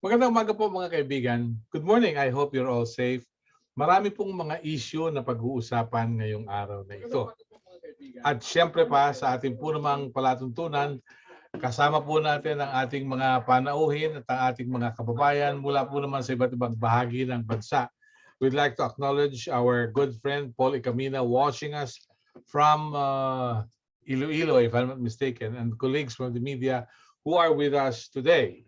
Magandang umaga po mga kaibigan. Good morning. I hope you're all safe. Marami pong mga issue na pag-uusapan ngayong araw na ito. At siyempre pa sa ating po namang palatuntunan, kasama po natin ang ating mga panauhin at ang ating mga kababayan mula po naman sa iba't ibang bahagi ng bansa. We'd like to acknowledge our good friend Paul Icamina watching us from Iloilo, if I'm not mistaken, and colleagues from the media who are with us today.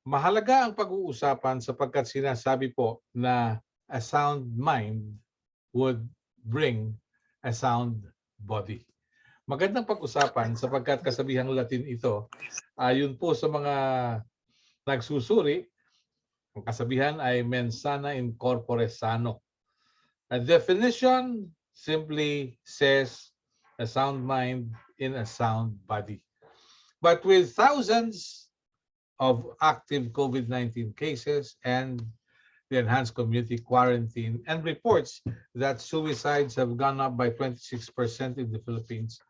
Mahalaga ang pag-uusapan sapagkat sinasabi po na a sound mind would bring a sound body. Magandang pag-usapan sapagkat kasabihang Latin ito, ayon po sa mga nagsusuri, ang kasabihan ay mens sana in corpore sano. A definition simply says a sound mind in a sound body. But with thousands of active COVID-19 cases and the enhanced community quarantine and reports that suicides have gone up by 26% in the Philippines.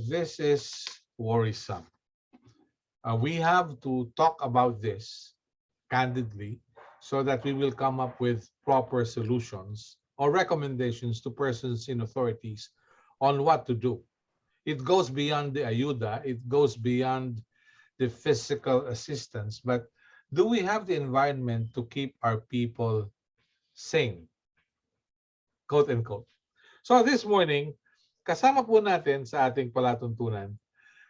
This is worrisome. We have to talk about this candidly so that we will come up with proper solutions or recommendations to persons in authorities on what to do. It goes beyond the ayuda, it goes beyond the physical assistance, but do we have the environment to keep our people sane? Quote unquote. So this morning, kasama po natin sa ating palatuntunan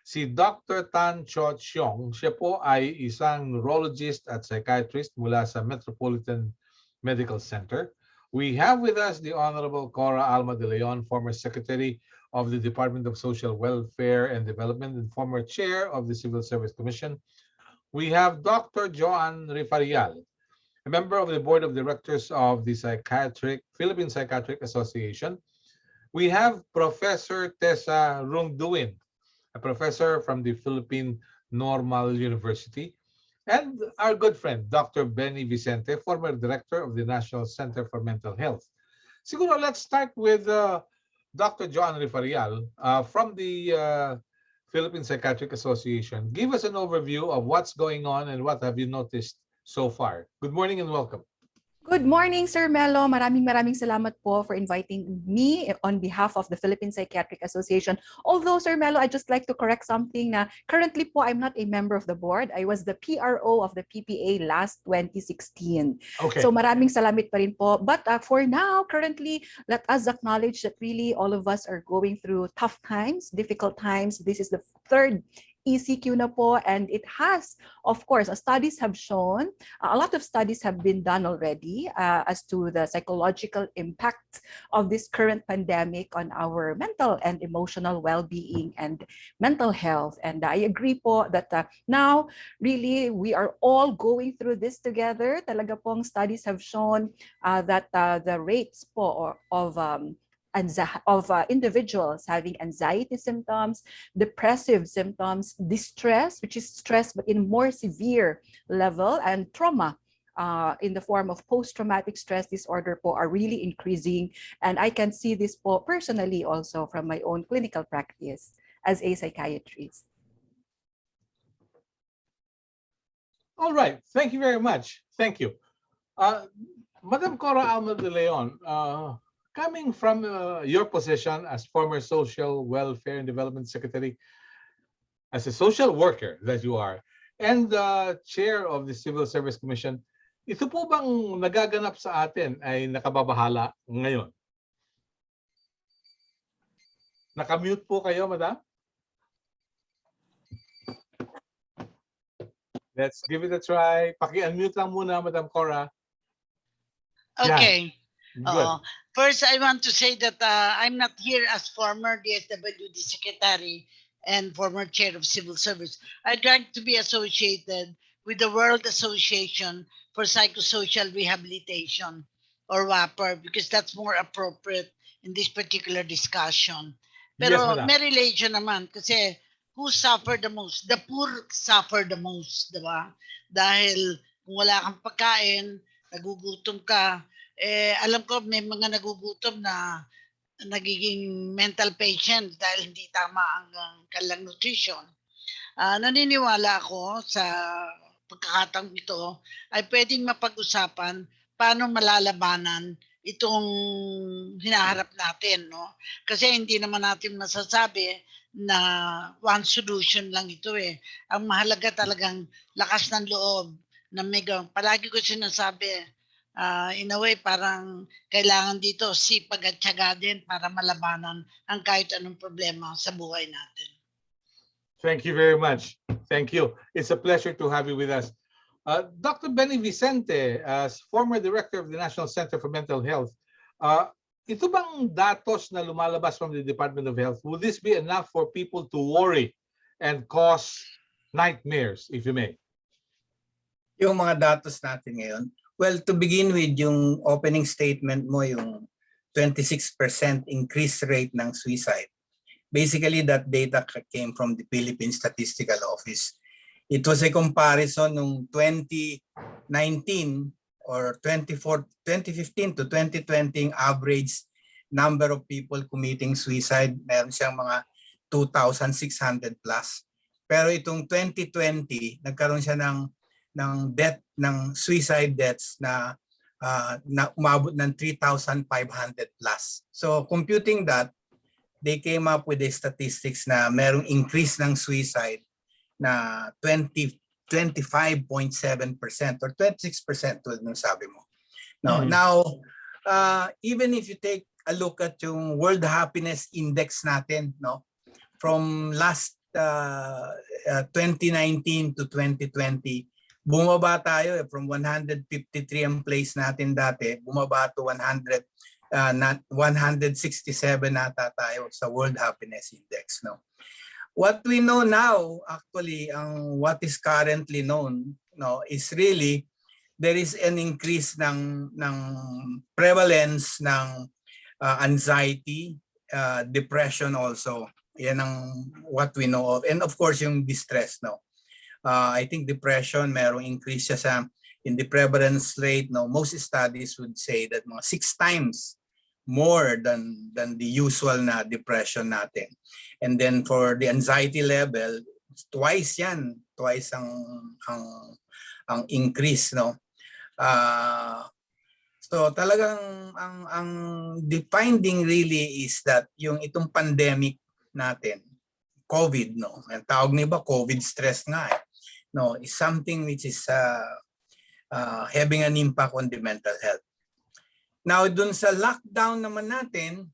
si Dr. Tan Cho Chiong. Siya po ay isang neurologist at psychiatrist mula sa Metropolitan Medical Center. We have with us the Honorable Cora Alma de Leon, former Secretary of the Department of Social Welfare and Development and former Chair of the Civil Service Commission. We have Dr. Joan Rifarial, a member of the Board of Directors of the Philippine Psychiatric Association. We have Professor Tessa Rungduin, a professor from the Philippine Normal University, and our good friend, Dr. Benny Vicente, former director of the National Center for Mental Health. Siguro, let's start with Dr. Joan Rifarial from the Philippine Psychiatric Association. Give us an overview of what's going on and what have you noticed so far. Good morning and welcome. Good morning, Sir Melo. Maraming salamat po for inviting me on behalf of the Philippine Psychiatric Association. Although, Sir Melo, I'd just like to correct something na currently po, I'm not a member of the board. I was the PRO of the PPA last 2016. Okay. So maraming salamat pa rin po. But for now, currently, let us acknowledge that really all of us are going through tough times, difficult times. This is the third ECQ na po, and it has, of course, studies have shown, a lot of studies have been done already as to the psychological impact of this current pandemic on our mental and emotional well-being and mental health. And I agree po that now really we are all going through this together. Talaga pong studies have shown that the rates po of individuals having anxiety symptoms, depressive symptoms, distress, which is stress but in more severe level, and trauma in the form of post-traumatic stress disorder po are really increasing. And I can see this po personally also from my own clinical practice as a psychiatrist. All right. Thank you very much. Thank you. Madam Cora Alma de Leon, coming from your position as former Social Welfare and Development Secretary, as a social worker that you are, and Chair of the Civil Service Commission, ito po bang nagaganap sa atin ay nakababahala ngayon? Nakamute po kayo, Madam? Let's give it a try. Paki-unmute lang muna, Madam Cora. Okay. Good. First, I want to say that I'm not here as former DSWD Secretary and former Chair of Civil Service. I'd like to be associated with the World Association for Psychosocial Rehabilitation, or WAPR, because that's more appropriate in this particular discussion. Pero Yes, may relation naman kasi who suffered the most? The poor suffer the most, di ba? Dahil kung wala kang pagkain, nagugutom ka, alam ko may mga nagugutom na nagiging mental patient dahil hindi tama ang kanilang nutrition. Naniniwala ako sa pagkakataong ito ay pwedeng mapag-usapan paano malalabanan itong hinaharap natin, no? Kasi hindi naman natin masasabi na one solution lang ito eh. Ang mahalaga talagang lakas ng loob na palagi ko sinasabi, in a way parang kailangan dito sipag at tiyaga din para malabanan ang kahit anong problema sa buhay natin. Thank you very much. Thank you. It's a pleasure to have you with us. Dr. Benny Vicente, as former director of the National Center for Mental Health, ito bang datos na lumalabas from the Department of Health, would this be enough for people to worry and cause nightmares, if you may? Yung mga datos natin ngayon, well, to begin with, yung opening statement mo, yung 26% increase rate ng suicide. Basically, that data came from the Philippine Statistical Office. It was a comparison ng 2019 or 2015 to 2020 average number of people committing suicide. Meron siyang mga 2,600 plus. Pero itong 2020, nagkaroon siya ng death, ng suicide deaths na umabot ng 3,500 plus. So computing that, they came up with the statistics na merong increase ng suicide na 25.7% or 26% tulad ng sabi mo. Now, even if you take a look at yung World Happiness Index natin, no, from last 2019 to 2020, bumaba tayo from 153 ang place natin dati, bumaba to 167 nata tayo sa World Happiness Index, no. What we know now, actually, what is currently known, no, is really there is an increase ng prevalence ng anxiety, depression also. Yan ang what we know of, and of course yung distress, no. I think depression, merong increase siya in the prevalence rate, no. Most studies would say that mga 6 times more than the usual na depression natin. And then for the anxiety level, twice ang increase, no. So talagang ang the finding really is that yung itong pandemic natin, COVID, no. Ang tawag niba COVID stress nga, no, is something which is having an impact on the mental health. Now, dun sa lockdown naman natin,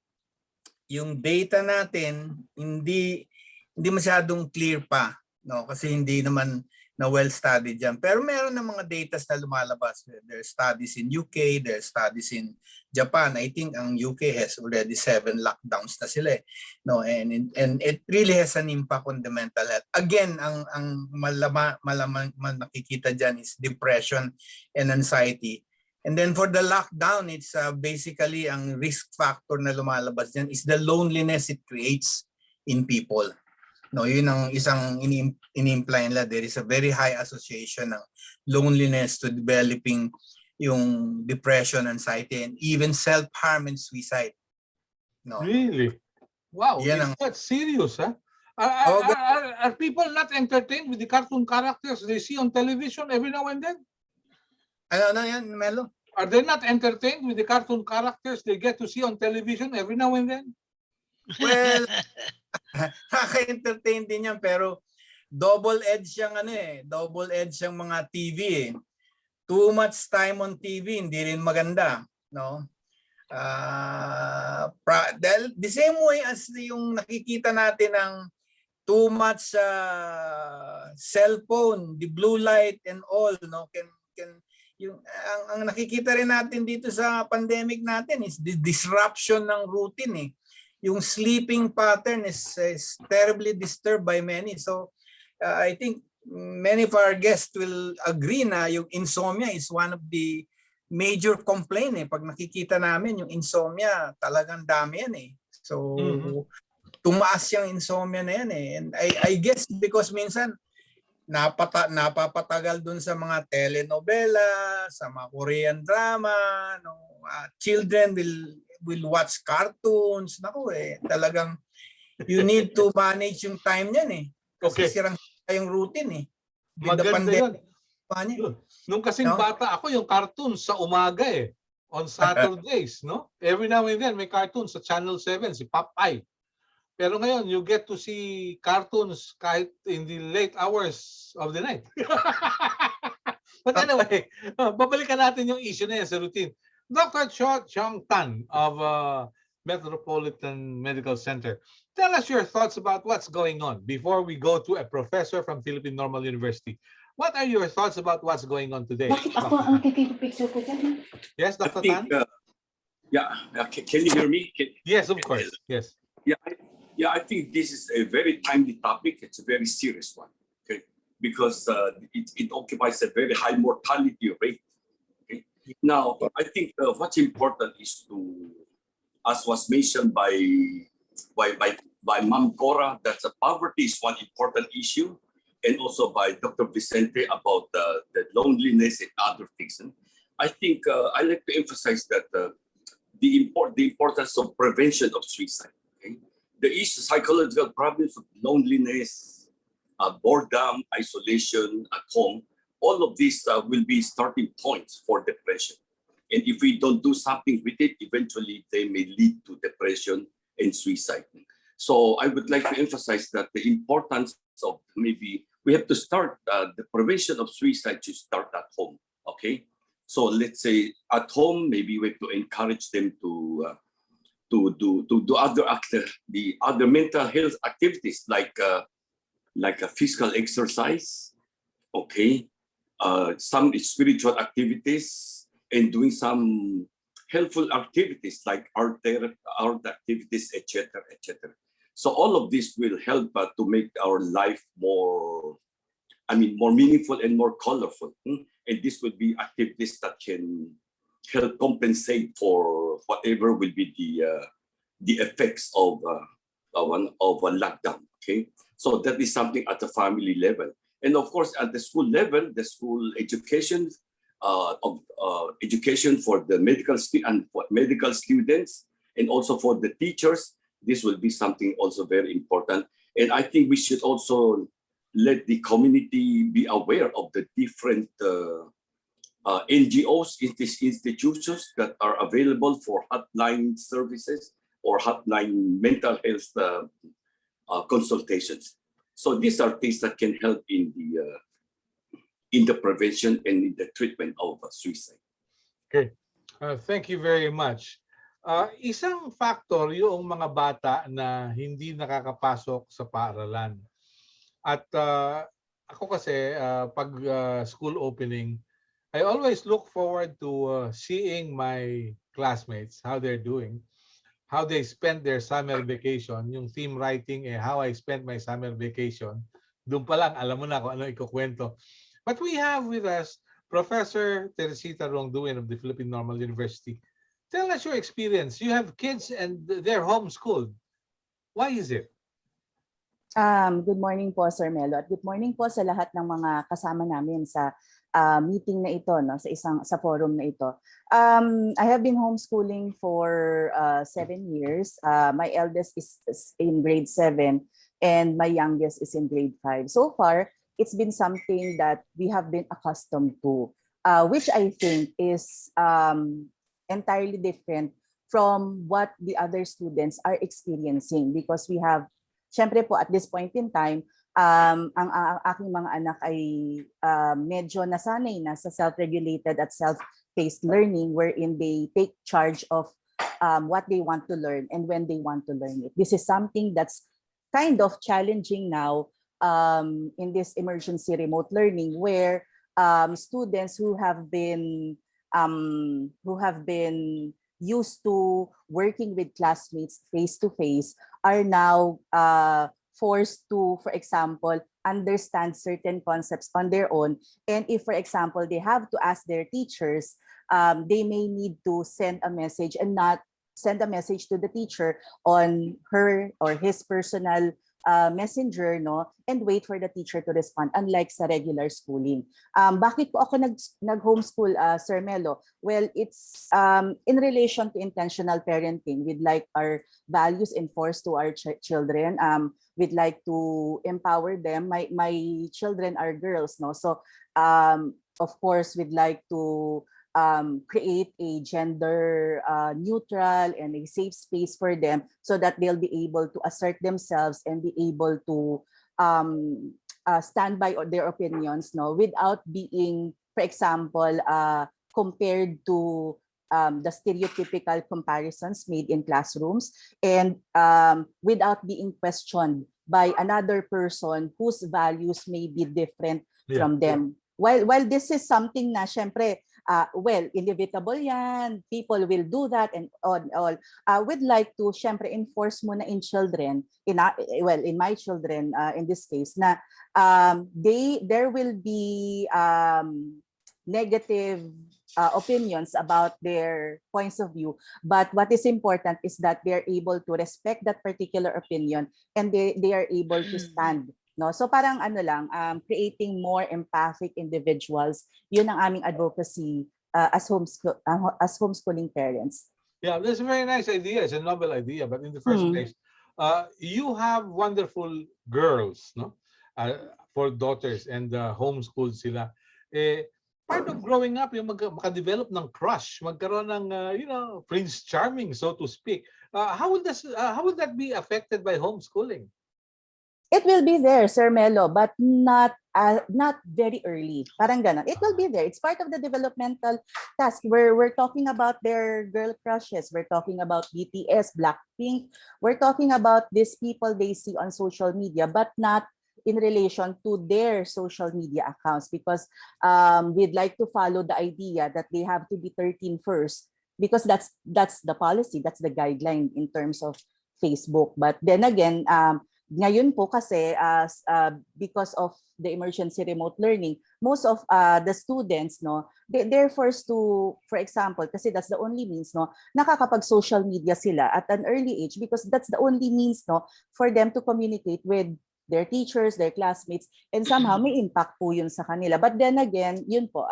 yung data natin hindi masyadong clear pa, no, kasi hindi naman na well studied yan. Pero meron na mga data na lumalabas. There are studies in UK, there are studies in Japan. I think ang UK has already 7 lockdowns na sila, no, and it really has an impact on the mental health. Again, ang malaman nakikita diyan is depression and anxiety. And then for the lockdown, it's basically ang risk factor na lumalabas diyan is the loneliness it creates in people. No, yun ang isang ini-imply nila. There is a very high association ng loneliness to developing yung depression, anxiety, and even self-harm and suicide. No. Really? Wow, Yan is that serious, huh? Are people not entertained with the cartoon characters they see on television every now and then? Ano yan, Melo? Are they not entertained with the cartoon characters they get to see on television every now and then? Well, nakaka-entertain din yan, pero double-edged yung double-edged yung mga TV eh. Too much time on TV, hindi rin maganda, no? The same way as yung nakikita natin ng too much cellphone, the blue light and all, no, can yung ang nakikita rin natin dito sa pandemic natin is the disruption ng routine eh. Yung sleeping pattern is terribly disturbed by many. So I think many of our guests will agree na yung insomnia is one of the major complaint eh. Pag nakikita namin yung insomnia, talagang dami yan eh. So tumaas yung insomnia na yan eh. And I guess because minsan napapatagal dun sa mga telenovela, sa mga Korean drama, no, children will watch cartoons. Naku eh, talagang you need to manage yung time niyan eh. Kasi Okay. sirang yung routine eh. With the Maganda pandemic. yun. pa niya. Nung kasing No? bata ako, yung cartoons sa umaga on Saturdays, no? Every now and then may cartoons sa Channel 7, si Popeye. Pero ngayon, you get to see cartoons kahit in the late hours of the night. But anyway, babalikan natin yung issue na yan sa routine. Dr. Chong Tan of Metropolitan Medical Center, tell us your thoughts about what's going on before we go to a professor from Philippine Normal University. What are your thoughts about what's going on today? Bakit ako ang picture ko dyan? Yes, I Dr. think, Tan? can you hear me? Yes, of course. Yes. Yeah, I think this is a very timely topic. It's a very serious one, okay? Because it occupies a very high mortality rate. Okay? Now, I think what's important is to, as was mentioned by Ma'am Cora, that poverty is one important issue, and also by Dr. Vicente about the loneliness and other things. And I think I like to emphasize that the importance of prevention of suicide. Okay? The psychological problems of loneliness, boredom, isolation at home, all of these will be starting points for depression. And if we don't do something with it, eventually they may lead to depression and suicide. So I would like to emphasize that the importance of maybe we have to start the prevention of suicide to start at home. Okay, so let's say at home, maybe we have to encourage them to do the other mental health activities like a physical exercise, okay, some spiritual activities, and doing some helpful activities like art activities, etc., etc. So all of this will help to make our life more meaningful and more colorful. And this will be activities that can help compensate for whatever will be the effects of a lockdown. Okay, so that is something at the family level, and of course at the school level, the school education education for the medical students, and also for the teachers. This will be something also very important, and I think we should also let the community be aware of the different NGOs, institutions that are available for hotline services or hotline mental health consultations. So these are things that can help in the prevention and in the treatment of suicide. Okay. Thank you very much. Isang factor yung mga bata na hindi nakakapasok sa paaralan. At ako kasi pag school opening, I always look forward to seeing my classmates, how they're doing, how they spend their summer vacation. Yung theme writing, how I spent my summer vacation. Doon pa lang, alam mo na kung ano ikukwento. But we have with us Professor Teresita Rongduin of the Philippine Normal University. Tell us your experience. You have kids and they're homeschooled. Why is it? Good morning po, Sir Melo, at good morning po sa lahat ng mga kasama namin sa meeting na ito, no, sa forum na ito. I have been homeschooling for 7 years. My eldest is in grade 7 and my youngest is in grade 5. So far, it's been something that we have been accustomed to, which I think is entirely different from what the other students are experiencing, because we have, syempre po at this point in time, ang aking mga anak ay medyo nasanay na sa self-regulated at self-paced learning, wherein they take charge of what they want to learn and when they want to learn it. This is something that's kind of challenging now in this emergency remote learning, where students who have been used to working with classmates face-to-face are now forced to, for example, understand certain concepts on their own. And if, for example, they have to ask their teachers, they may need to send a message and not send a message to the teacher on her or his personal messenger, no, and wait for the teacher to respond, unlike sa regular schooling. Bakit po ako nag-homeschool, Sir Melo? Well, it's in relation to intentional parenting. We'd like our values enforced to our children. We'd like to empower them. My children are girls, no? So, of course, we'd like to create a gender neutral and a safe space for them so that they'll be able to assert themselves and be able to stand by their opinions, no, without being, for example, compared to the stereotypical comparisons made in classrooms, and without being questioned by another person whose values may be different from them. While this is something na syempre, well, inevitable yan, people will do that and all. We'd like to syempre enforce muna in children, in my children in this case, na there will be negative opinions about their points of view, but what is important is that they're able to respect that particular opinion and they are able to stand. No, so parang ano lang, creating more empathic individuals. Yun ang aming advocacy as homeschooling parents. Yeah, that's a very nice idea. It's a novel idea. But in the first place, you have wonderful girls, no, for daughters, and homeschooled sila. Part of growing up, yung maka-develop ng crush, magkaroon ng Prince Charming, so to speak. How would that be affected by homeschooling? It will be there, Sir Melo, but not very early. Parang ganon. It will be there. It's part of the developmental task. We're talking about their girl crushes. We're talking about BTS, Blackpink. We're talking about these people they see on social media, but not in relation to their social media accounts, because we'd like to follow the idea that they have to be 13 first, because that's the policy, that's the guideline in terms of Facebook. But then again, ngayon po kasi because of the emergency remote learning, most of the students, no, they're forced to, for example, kasi that's the only means, no, nakakapag-social media sila at an early age, because that's the only means, no, for them to communicate with their teachers, their classmates, and somehow may impact po yun sa kanila. But then again, yun po,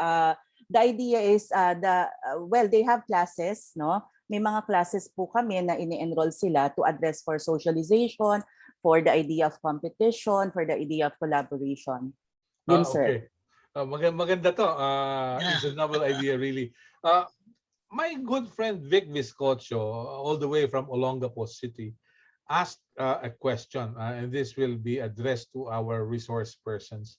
the idea is well, they have classes, no? May mga classes po kami na ini-enroll sila to address for socialization, for the idea of competition, for the idea of collaboration. Yun, sir. Okay. Maganda to. It's a novel idea, really. My good friend Vic Viscocho, all the way from Olongapo City, asked a question, and this will be addressed to our resource persons.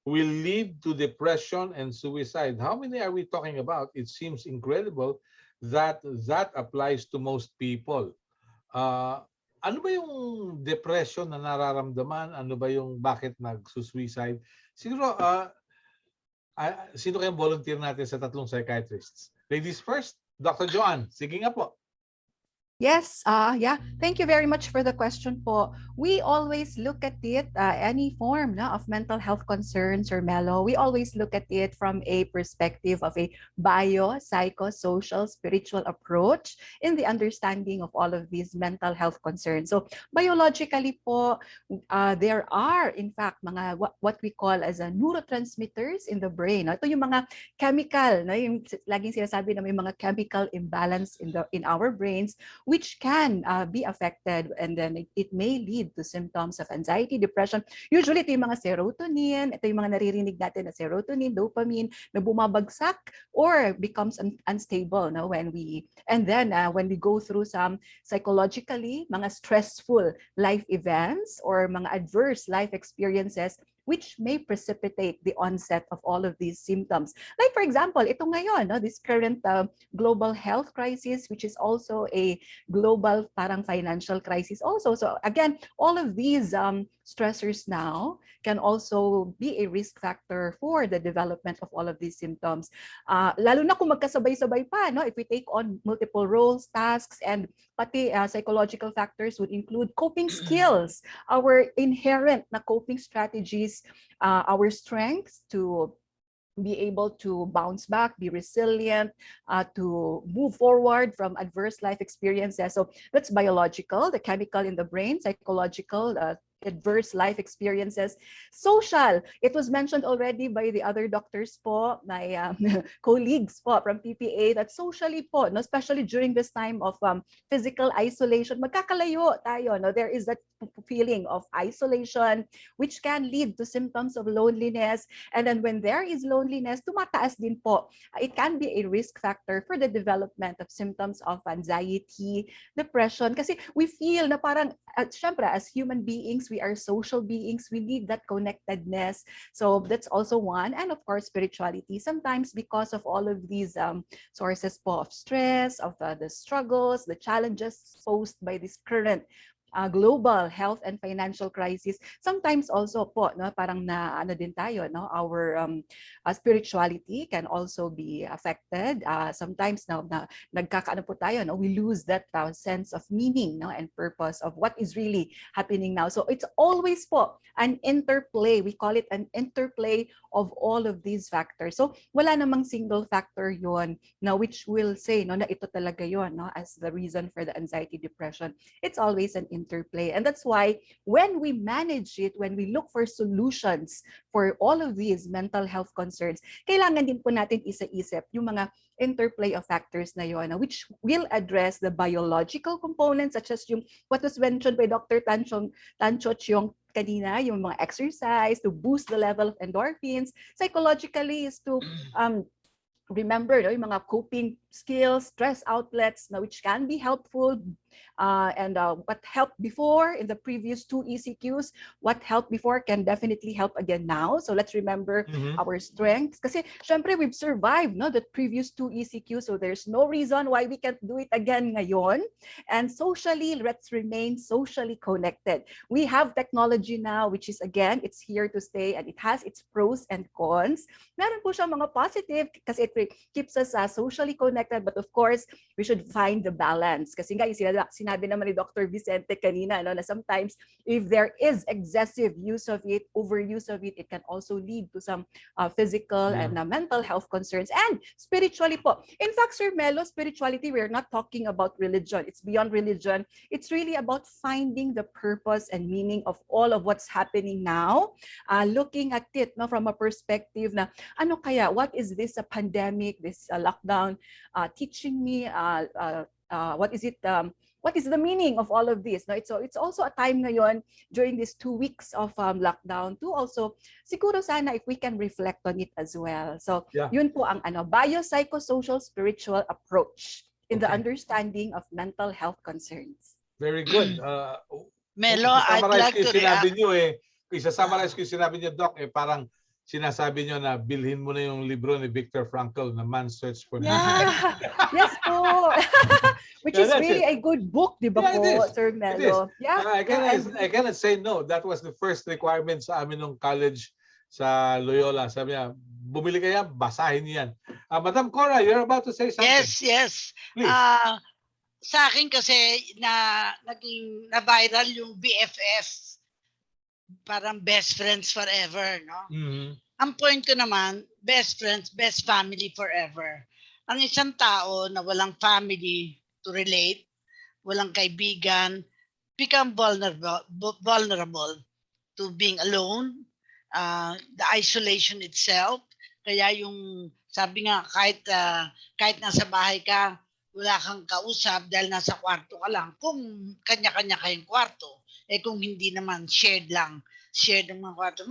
Will lead to depression and suicide. How many are we talking about? It seems incredible that applies to most people. Ano ba yung depression na nararamdaman? Ano ba yung bakit nagsusuicide? Siguro, sino kayang volunteer natin sa tatlong psychiatrists? Ladies first, Dr. Joanne. Sige nga po. Yes, yeah. Thank you very much for the question po. We always look at it, any form of mental health concerns or mellow, we always look at it from a perspective of a bio-psychosocial spiritual approach in the understanding of all of these mental health concerns. So biologically po, there are in fact mga what we call as neurotransmitters in the brain. Ito yung mga chemical, yung laging sinasabi na may mga chemical imbalance in our brains, which can be affected, and then it may lead to symptoms of anxiety, depression. Usually, ito yung mga serotonin, ito yung mga naririnig natin na serotonin, dopamine, na bumabagsak or becomes unstable when we go through some psychologically, mga stressful life events or mga adverse life experiences, which may precipitate the onset of all of these symptoms. Like for example, ito ngayon, this current global health crisis, which is also a global parang financial crisis also. So again, all of these stressors now can also be a risk factor for the development of all of these symptoms. Lalo na kung magkasabay-sabay pa, if we take on multiple roles, tasks, and pati psychological factors would include coping skills, our inherent na coping strategies, our strengths to be able to bounce back, be resilient, to move forward from adverse life experiences. So that's biological, the chemical in the brain, psychological, adverse life experiences. Social, it was mentioned already by the other doctors po, my colleagues po from TPA, that socially po, no, especially during this time of physical isolation, magkakalayo tayo. No? There is that feeling of isolation, which can lead to symptoms of loneliness. And then when there is loneliness, tumataas din po. It can be a risk factor for the development of symptoms of anxiety, depression. Kasi we feel na parang, syempre, as human beings, we are social beings. We need that connectedness. So that's also one. And of course, spirituality. Sometimes because of all of these sources po of stress, of the struggles, the challenges posed by this current global health and financial crisis, sometimes also po, no, parang na ano din tayo, no, our spirituality can also be affected. Sometimes na nagkakaano po tayo, no, we lose that sense of meaning, no, and purpose of what is really happening now. So it's always po an interplay. We call it an interplay of all of these factors. So wala namang single factor yon, no, which will say, no, na ito talaga yon, no, as the reason for the anxiety, depression. It's always an interplay. And that's why when we manage it, when we look for solutions for all of these mental health concerns, kailangan din po natin isa-isip yung mga interplay of factors na yun, which will address the biological components, such as yung what was mentioned by Dr. Tancho Chiong kanina, yung mga exercise to boost the level of endorphins. Psychologically is to remember, no, yung mga coping skills, stress outlets, no, which can be helpful. And what helped before in the previous 2 ECQs, what helped before can definitely help again now. So let's remember our strengths. Kasi syempre we've survived, no, the previous 2 ECQs, so there's no reason why we can't do it again ngayon. And socially, let's remain socially connected. We have technology now, which is again, it's here to stay and it has its pros and cons. Meron po siya mga positive kasi it keeps us socially connected, but of course, we should find the balance. Kasi nga, sinabi naman ni Dr. Vicente kanina, no, na sometimes if there is excessive use of it, overuse of it, it can also lead to some physical and mental health concerns. And spiritually po. In fact, Sir Melo, spirituality, we're not talking about religion. It's beyond religion. It's really about finding the purpose and meaning of all of what's happening now. Looking at it, no, from a perspective na, ano kaya, what is this a pandemic, this lockdown teaching me? What is it? What is the meaning of all of this? No, it's also a time ngayon during these 2 weeks of lockdown to also siguro sana if we can reflect on it as well. So yun po ang biopsychosocial spiritual approach in the understanding of mental health concerns. Very good. Melo, I'd like to react. Isa-summarize ko yung sinabi niyo, Doc, parang sinasabi niyo na bilhin mo na yung libro ni Viktor Frankl na Man's Search for Happiness. Yes po. Which is really a good book, di ba po, Sir Melo? I cannot say no. That was the first requirement sa amin nung college sa Loyola. Sabi niya, bumili kaya, basahin niyo yan. Madam Cora, you're about to say something. Yes. Please. Sa akin kasi naging na-viral yung BFF. Parang best friends forever, no? Ang point ko naman, best friends, best family forever. Ang isang tao na walang family to relate, walang kaibigan, become vulnerable to being alone, the isolation itself. Kaya yung, sabi nga, kahit nasa bahay ka, wala kang kausap dahil nasa kwarto ka lang. Kung kanya-kanya kayong kwarto, kung hindi naman shared ng mga kwarto,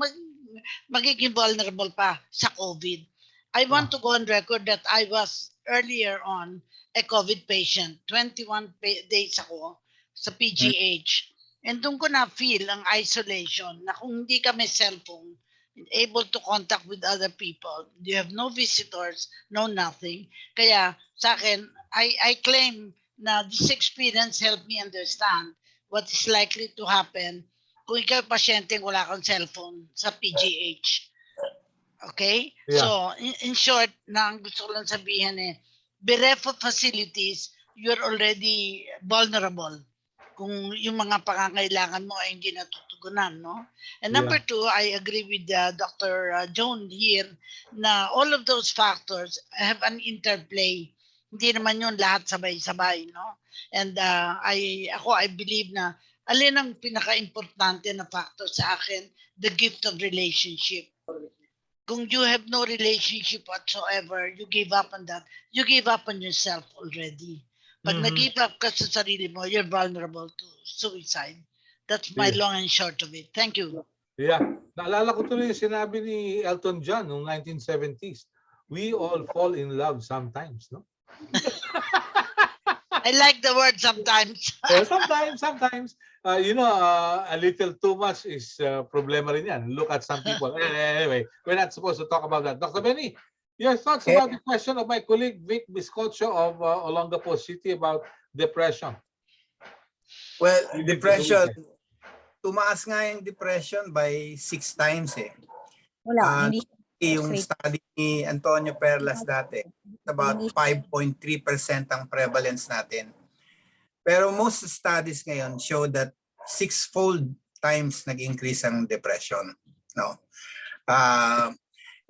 magiging vulnerable pa sa COVID. I want to go on record that I was earlier on a COVID patient. 21 days ako sa PGH. And doon ko na-feel ang isolation na kung hindi kami cellphone, able to contact with other people, you have no visitors, no nothing. Kaya sa akin, I claim na this experience helped me understand what is likely to happen kung ikaw pasyente wala kang cellphone sa PGH. Okay? Yeah. So, in short, na ang gusto ko lang sabihin bereft of facilities, you're already vulnerable kung yung mga pangangailangan mo ay hindi natutugunan, no? And number 2, I agree with Dr. Joan here na all of those factors have an interplay. Hindi naman yun lahat sabay-sabay, no? And I believe na alin ang pinaka-importante na factor sa akin? The gift of relationship. Kung you have no relationship whatsoever, you give up on that. You give up on yourself already. Pag nag-give up ka sa sarili mo, you're vulnerable to suicide. That's my Yeah. long and short of it. Thank you. Yeah. Naalala ko tuloy yung sinabi ni Elton John noong 1970s. We all fall in love sometimes, no? I like the word sometimes. Sometimes. A little too much is problema rin yan. Look at some people. Anyway, we're not supposed to talk about that. Dr. Benny, your thoughts about the question of my colleague Vic Biscocho of Olongapo City about depression? Well, depression, tumaas nga yung depression by 6 times eh. Wala, hindi. Yung study ni Antonio Perlas dati, about 5.3% ang prevalence natin. Pero most studies ngayon show that 6-fold times nag-increase ang depression. No?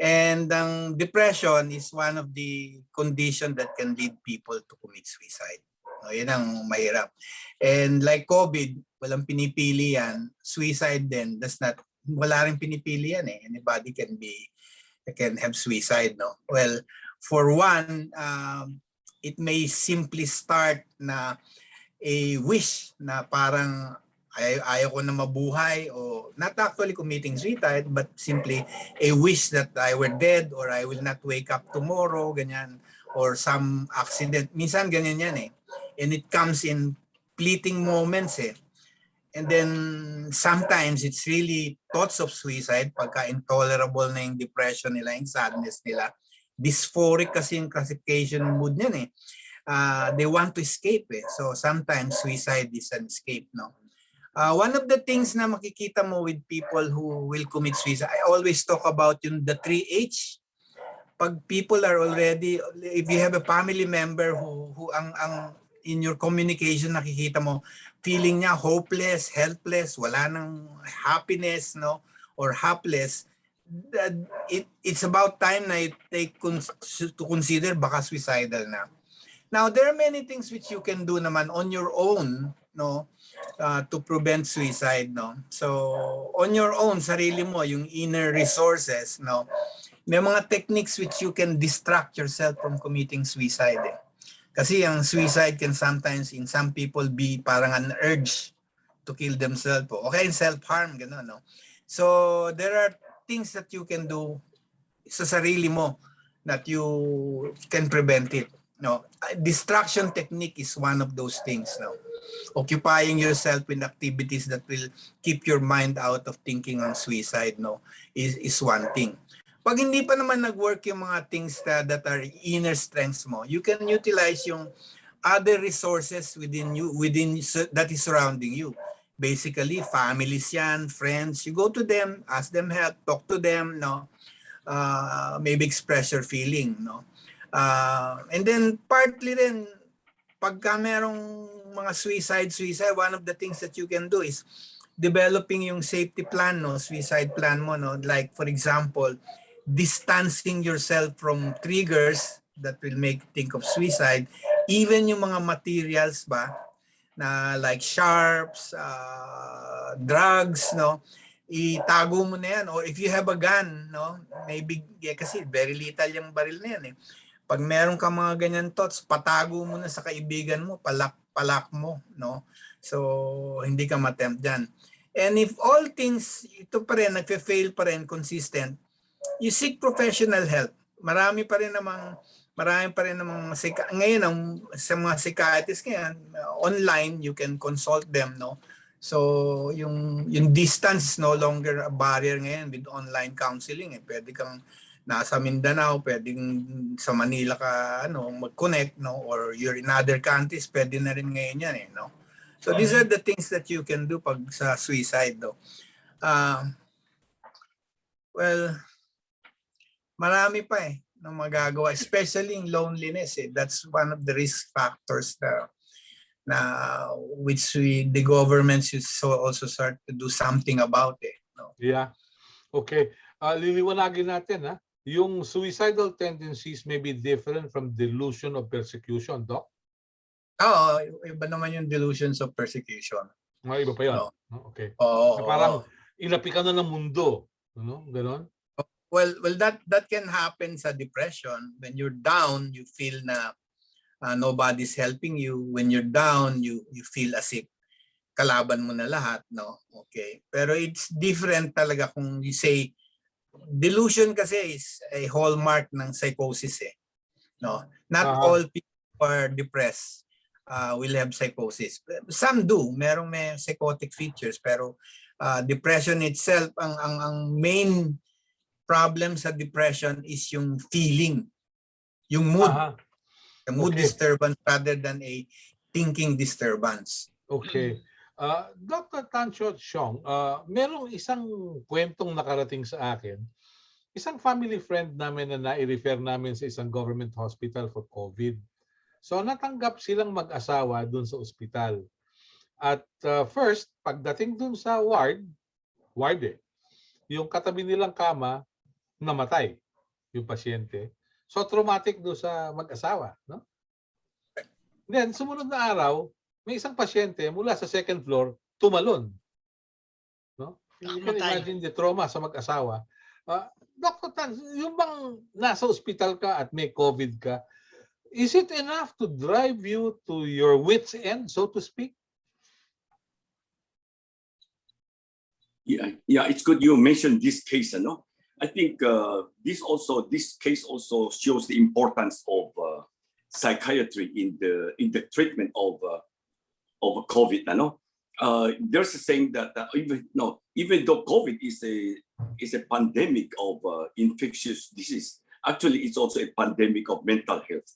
And ang depression is one of the condition that can lead people to commit suicide. No, yan ang mahirap. And like COVID, walang pinipili yan. Suicide din, wala rin pinipili yan eh. Anybody can have suicide, no? Well, for one, it may simply start na a wish na parang ayaw ko na mabuhay, o not actually committing suicide, but simply a wish that I were dead or I will not wake up tomorrow, ganyan, or some accident. Minsan ganyan yan eh. And it comes in fleeting moments eh. And then sometimes it's really thoughts of suicide pagka intolerable na yung depression nila, yung sadness nila. Dysphoric kasi yung classification mood niyan eh. They want to escape eh. So sometimes suicide is an escape, no? One of the things na makikita mo with people who will commit suicide, I always talk about yung the 3H. Pag people are already, if you have a family member who ang in your communication nakikita mo, feeling niya hopeless, helpless, wala nang happiness, no, or hapless, it's about time na you take to consider baka suicidal na. Now, there are many things which you can do naman on your own, no, to prevent suicide, no. So, on your own, sarili mo, yung inner resources, no, may mga techniques which you can distract yourself from committing suicide. Eh. Kasi ang suicide can sometimes in some people be parang an urge to kill themselves. Okay, self-harm, gano'n, no? So, there are things that you can do sa sarili mo that you can prevent it. No, distraction technique is one of those things. No, occupying yourself with activities that will keep your mind out of thinking on suicide. No, is one thing. Pag hindi pa naman nag-work yung mga things that are inner strengths mo, you can utilize yung other resources within you, that is surrounding you. Basically, families yan, friends. You go to them, ask them help, talk to them. No, maybe express your feeling. No. And then partly then, pagka merong mga suicide, one of the things that you can do is developing yung safety plan, no, suicide plan mo, no, like for example, distancing yourself from triggers that will make you think of suicide, even yung mga materials ba, na like sharps, drugs, no, itago mo na yan, or if you have a gun, no, maybe, kasi very lethal yung baril na yan eh. Pag meron ka mga ganyan thoughts, patago mo na sa kaibigan mo, palak mo, no? So, hindi ka matempt dyan. And if all things, ito pa rin, nagfe-fail pa rin, consistent, you seek professional help. Marami pa rin namang ngayon sa mga psychiatrists ngayon, online, you can consult them, no? So, yung distance is no longer a barrier ngayon with online counseling. Eh. Pwede kang nasa Mindanao, pwedeng sa Manila ka mag-connect, no, or you're in other countries, pwede na rin ngayon yan eh, no. So these are the things that you can do pag sa suicide, no. Well, marami pa eh na magagawa, especially in loneliness eh. That's one of the risk factors na which the government should also start to do something about it, no. Yeah. Okay. Liliwanagin natin yung suicidal tendencies may be different from delusion of persecution, Doc? Oo, iba naman yung delusions of persecution. Mga iba pa yun. No. Okay. Oo. Na parang inapi ka na ng mundo. Ano? Ganon? Well, that can happen sa depression. When you're down, you feel na nobody's helping you. When you're down, you feel as if kalaban mo na lahat, no? Okay. Pero it's different talaga kung you say delusion kasi is a hallmark ng psychosis eh. No? Not all people who are depressed will have psychosis. Some do. May psychotic features pero depression itself ang main problem sa depression is yung feeling, yung mood. The mood disturbance rather than a thinking disturbance. Okay. Dr. Tan Xiong, merong isang kwentong nakarating sa akin. Isang family friend namin na nai-refer namin sa isang government hospital for COVID. So natanggap silang mag-asawa dun sa ospital. At first, pagdating dun sa ward yung katabi nilang kama, namatay yung pasyente. So traumatic do sa mag-asawa, no? Then sumunod na araw, may isang pasyente mula sa second floor tumalon. No? You can imagine the trauma sa mag-asawa. Dr. Tan, yung bang nasa ospital ka at may COVID ka, is it enough to drive you to your wit's end, so to speak? Yeah, it's good you mentioned this case, no? I think this case also shows the importance of psychiatry in the treatment of COVID. There's a saying that even though COVID is a pandemic of infectious disease, actually it's also a pandemic of mental health.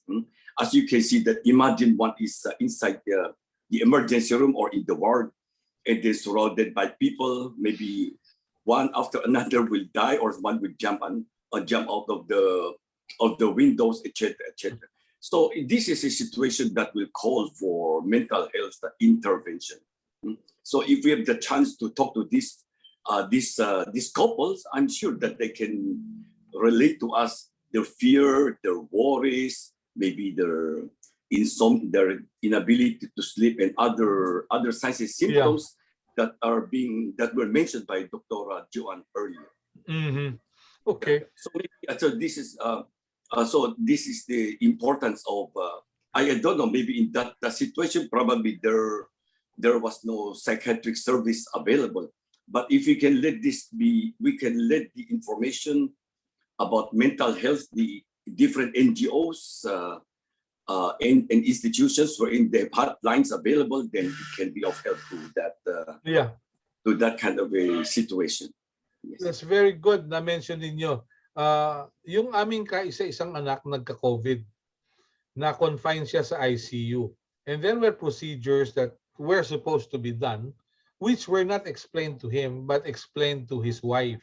As you can see, that imagine one is inside the emergency room or in the ward, and they're surrounded by people, maybe one after another will die, or one will jump out of the windows, etc., etc. So this is a situation that will call for mental health intervention. So if we have the chance to talk to these couples, I'm sure that they can relate to us their fear, their worries, maybe their inability to sleep, and other signs and symptoms that were mentioned by Dr. Joan earlier. Mm-hmm. Okay. So this is the importance of I don't know, maybe in that situation probably there was no psychiatric service available, but if we can let the information about mental health, the different NGOs and institutions wherein they have hotlines available, then it can be of help to that kind of a situation. Yes. That's very good na mention ninyo. Yung aming kaisa-isang anak nagka-COVID, na confined siya sa ICU. And there were procedures that were supposed to be done, which were not explained to him, but explained to his wife.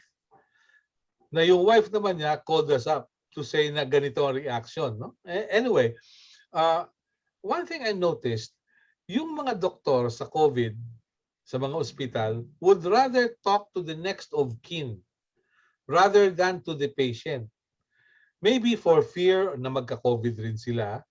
Na yung wife naman niya called us up to say na ganito ang reaction. No? Anyway, one thing I noticed, yung mga doktor sa COVID, sa mga ospital, would rather talk to the next of kin rather than to the patient. Maybe for fear na magka-COVID rin sila,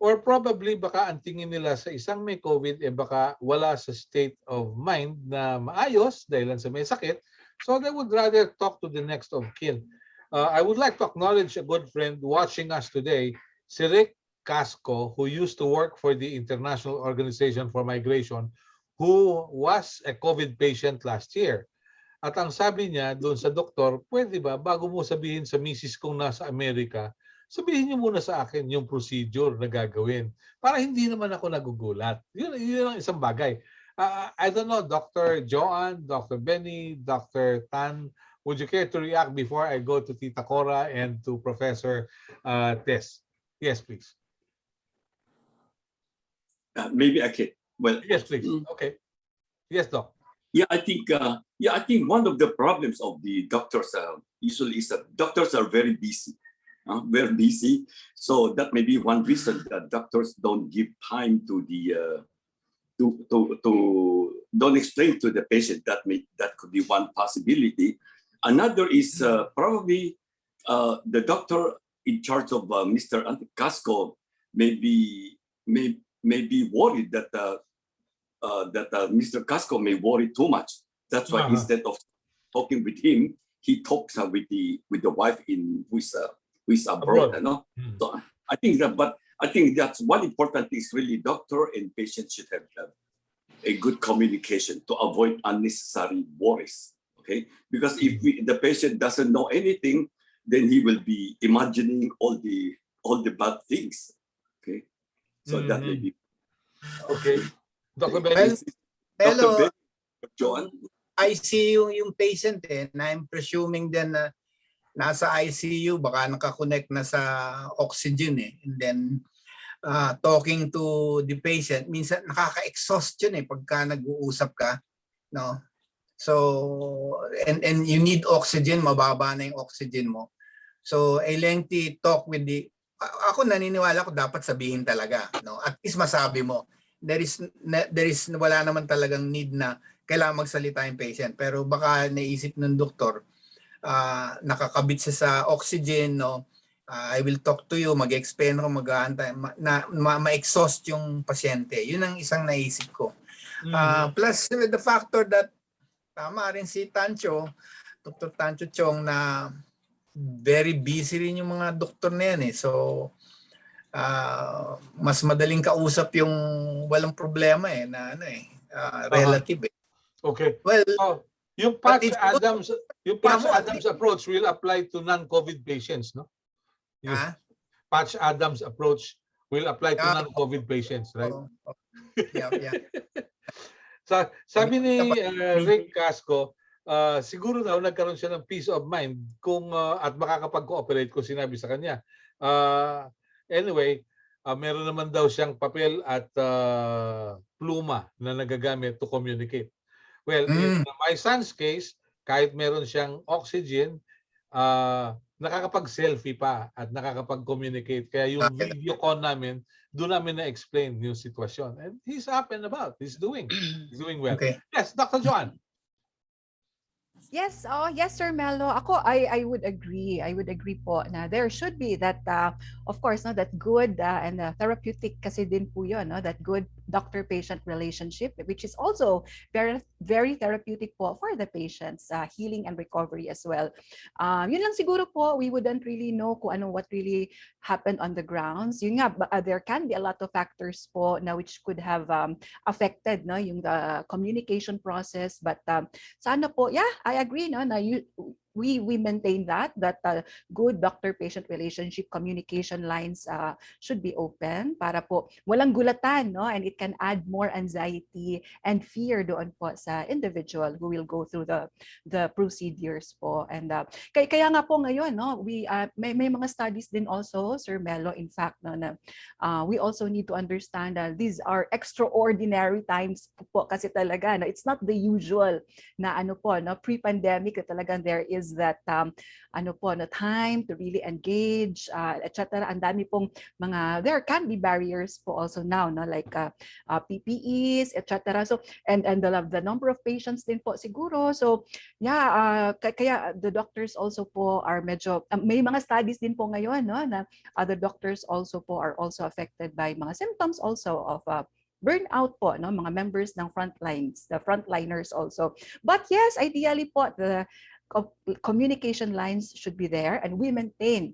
or probably baka ang tingin nila sa isang may COVID, baka wala sa state of mind na maayos dahil sa may sakit, so they would rather talk to the next of kin. I would like to acknowledge a good friend watching us today, si Rick Casco, who used to work for the International Organization for Migration, who was a COVID patient last year. At ang sabi niya doon sa doktor, pwede ba, bago mo sabihin sa misis kong nasa Amerika, sabihin niyo muna sa akin yung procedure na gagawin para hindi naman ako nagugulat. Yun ang isang bagay. I don't know, Dr. Joan, Dr. Benny, Dr. Tan, would you care to react before I go to Tita Cora and to Professor Tess? Yes, please. Maybe I can. Well, yes, please. Okay. Yes, Doc. Yeah, I think one of the problems of the doctors usually is that doctors are very busy. So that may be one reason that doctors don't give time to don't explain to the patient. That could be one possibility. Another is probably the doctor in charge of Mr. Casco may be worried that Mr. Casco may worry too much. That's why instead of talking with him, he talks with the wife who is abroad. You know? So I think that's one important thing is really doctor and patient should have a good communication to avoid unnecessary worries. Okay, because if the patient doesn't know anything, then he will be imagining all the bad things. Okay, so that may be okay. Dr. Well, Benny? Hello, Dr. Ben, Joan. ICU yung patient and I'm presuming then na nasa ICU, baka nakakonect na sa oxygen and then talking to the patient, minsan nakaka-exhaust yun pagka nag-uusap ka, no? So, and you need oxygen, mababa na yung oxygen mo. So, a lengthy talk with ako naniniwala ko dapat sabihin talaga, no? At least masabi mo. There is wala naman talagang need na kailangan magsalita yung patient. Pero baka naisip ng doktor, nakakabit siya sa oxygen, no? I will talk to you, mag-explain ako, mag-aantay, ma-exhaust yung pasyente. Yun ang isang naisip ko. Plus, the factor that tama rin si Dr. Tancho Chong na very busy rin yung mga doktor na yan So, mas madaling kausap yung walang problema na relative Okay. Well, so, yung Patch Adams approach will apply to non-COVID patients, no? Patch Adams approach will apply to non-COVID patients, right? Yeah. So, sabi ni Rick Casco, siguro daw nagkaroon siya ng peace of mind kung at makakapag-cooperate kung sinabi sa kanya. Anyway, meron naman daw siyang papel at pluma na nagagamit to communicate. Well, in my son's case, kahit meron siyang oxygen, nakakapag-selfie pa at nakakapag-communicate. Kaya yung video call namin, doon namin na-explain yung sitwasyon. And he's up and about. He's doing well. Okay. Yes, Dr. Joan. Yes, yes, Sir Melo. I would agree. I would agree po na there should be that, of course, no, that good and therapeutic kasi din po yun, no, that good doctor-patient relationship, which is also very, very therapeutic po for the patient's healing and recovery as well. Yun lang siguro po, we wouldn't really know kung what really happened on the grounds. Yun nga, there can be a lot of factors po na which could have affected no, yung the communication process. But sana po, yeah, I agree no, na we maintain that good doctor-patient relationship communication lines should be open para po walang gulatan, no, and it can add more anxiety and fear doon po sa individual who will go through the procedures po. And kaya nga po ngayon, no, we may mga studies din also, Sir Melo, in fact, no, na we also need to understand that these are extraordinary times po kasi talaga, no, it's not the usual na po, no, pre-pandemic talagang there is that time to really engage, etc. Ang dami pong there can be barriers po also now, no, like PPEs, etc. So and the number of patients din po siguro. So yeah, kaya the doctors also po are medyo may mga studies din po ngayon, no, na other doctors also po are also affected by mga symptoms also of burnout po, no, mga members ng the frontliners also. But yes, ideally po the communication lines should be there and we maintain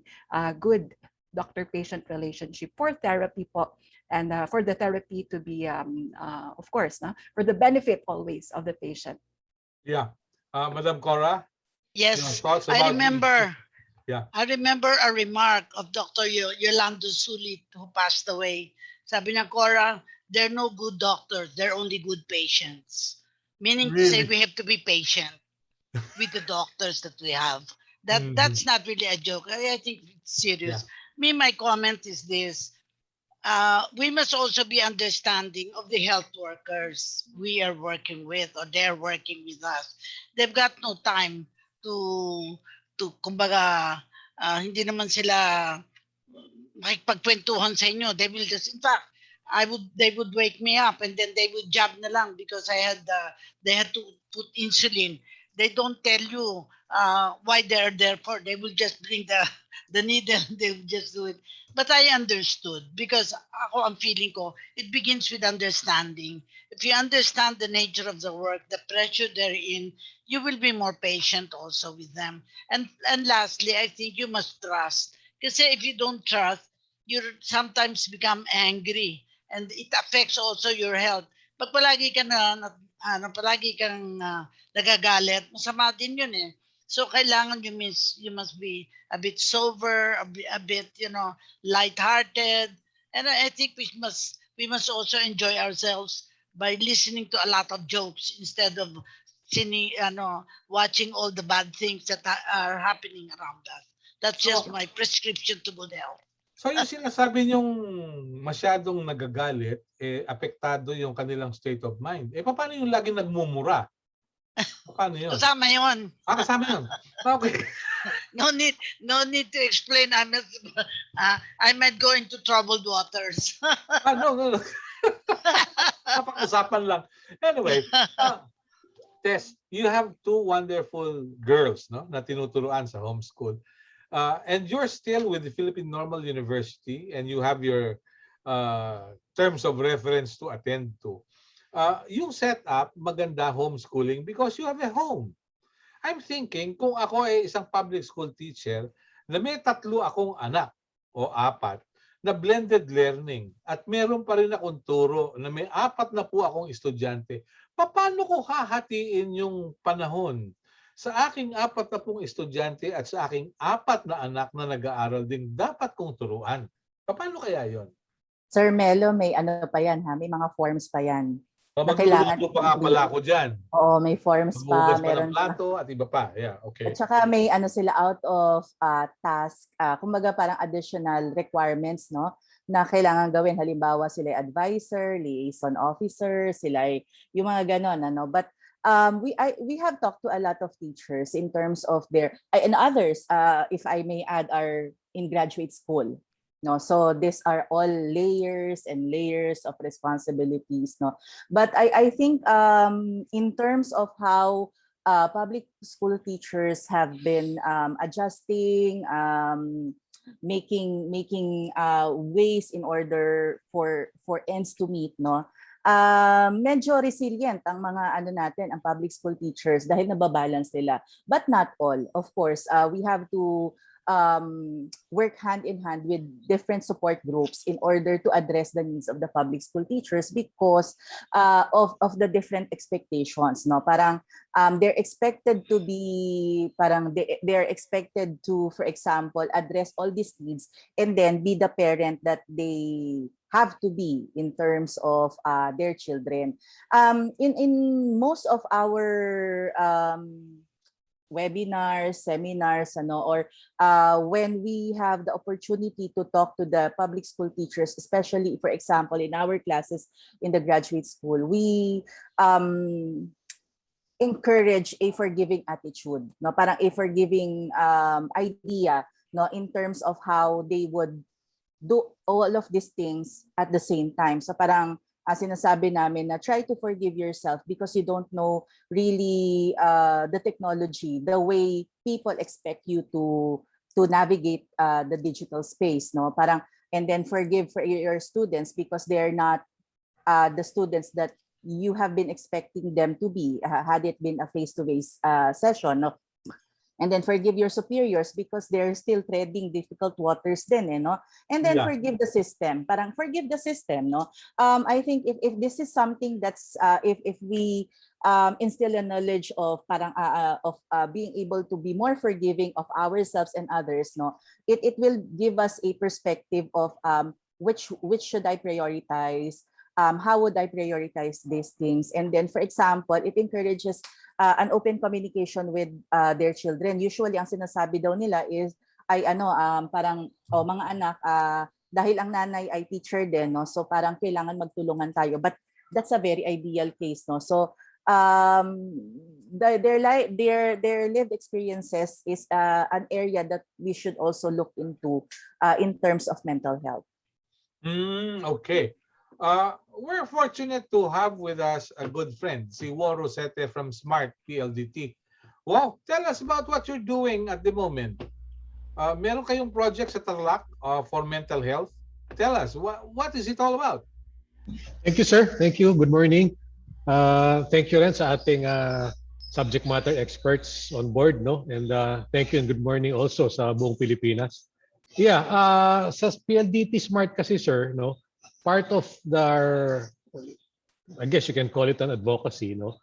good doctor-patient relationship for therapy po, and for the therapy to be of course, no, for the benefit always of the patient. Yeah. Madam Cora? Yes, I remember a remark of Dr. Yolando Sulit who passed away. Sabi niya, Cora, there are no good doctors, there are only good patients. Meaning to say we have to be patient with the doctors that we have. That's not really a joke. I think it's serious. Yeah. My comment is this. We must also be understanding of the health workers we are working with or they're working with us. They've got no time to kumbaga, hindi naman sila makikipagkwentuhan sa inyo. They will just, in fact, they would wake me up and then they would jab na lang because they had to put insulin. They don't tell you why they're there for. They will just bring the needle. They will just do it. But I understood because ako ang feeling ko, it begins with understanding. If you understand the nature of the work, the pressure therein, you will be more patient also with them. And lastly, I think you must trust. Because if you don't trust, you sometimes become angry and it affects also your health. Pag palagi ka palagi kang nagagalit, masama din yun eh. So kailangan you must be a bit sober, a bit, light-hearted, and I think we must also enjoy ourselves by listening to a lot of jokes instead of watching all the bad things that are happening around us. That's just So, my prescription to good health. so yung sinasabi niyong masyadong nagagalit, apektado yung kanilang state of mind. Paano yung laging nagmumura? Paano yun? Kasama yun. Kasama yun. Okay. No need to explain. I might go into troubled waters. No. Napag-usapan lang. Anyway, Tess, you have two wonderful girls, no, na tinuturuan sa homeschool. And you're still with the Philippine Normal University and you have your terms of reference to attend to. Yung setup, maganda homeschooling because you have a home. I'm thinking, kung ako ay isang public school teacher na may 3 akong anak o 4 na blended learning at meron pa rin akong turo na may 4 na po akong estudyante, paano ko hahatiin yung panahon sa aking 4 na pong estudyante at sa aking 4 na anak na nag-aaral din dapat kong turuan? Paano kaya yon? Sir Melo, may ano pa yan ha? May mga forms pa yan. Magluluto pa nga pala ako dyan. Oo, may forms pa. Magbubugas pa ng Meron plato at iba pa. Yeah, okay. At saka may ano sila out of task, kumbaga parang additional requirements, no, na kailangan gawin. Halimbawa, sila ay advisor, liaison officer, sila ay yung mga ganon, ano. But we have talked to a lot of teachers in terms of their and others, if I may add, are in graduate school. No, so these are all layers and layers of responsibilities, no. But I think in terms of how public school teachers have been adjusting, making ways in order for ends to meet, no. Medyo resilient ang mga ano natin, ang public school teachers dahil nababalance nila. But not all. Of course, we have to work hand in hand with different support groups in order to address the needs of the public school teachers because of the different expectations, no. Parang they're expected to be they're expected to, for example, address all these needs and then be the parent that they have to be in terms of their children. In most of our webinars, seminars, or when we have the opportunity to talk to the public school teachers, especially, for example, in our classes in the graduate school, we encourage a forgiving attitude, no, parang a forgiving idea, no, in terms of how they would do all of these things at the same time. So parang sinasabi namin na try to forgive yourself because you don't know really the technology, the way people expect you to navigate the digital space, no? Parang, and then forgive for your students because they're not the students that you have been expecting them to be had it been a face-to-face session, no? And then forgive your superiors because they're still treading difficult waters then, no? And then forgive the system. Parang forgive the system, no? I think if this is something that's if we instill a knowledge of parang being able to be more forgiving of ourselves and others, no, it will give us a perspective of which should I prioritize, how would I prioritize these things. And then, for example, it encourages an open communication with their children. Usually, ang sinasabi daw nila is, parang, mga anak, dahil ang nanay ay teacher din, no? So parang kailangan magtulungan tayo. But that's a very ideal case, no? So their lived experiences is an area that we should also look into in terms of mental health. Okay. We're fortunate to have with us a good friend, si Waro Sete from Smart PLDT. Wow, tell us about what you're doing at the moment. Meron kayong project sa Tarlac for mental health. Tell us, what is it all about? Thank you, sir. Thank you. Good morning. Thank you rin sa ating subject matter experts on board, no? And thank you and good morning also sa buong Pilipinas. Yeah, sa PLDT Smart kasi, sir, no? Part of their, I guess you can call it an advocacy, no?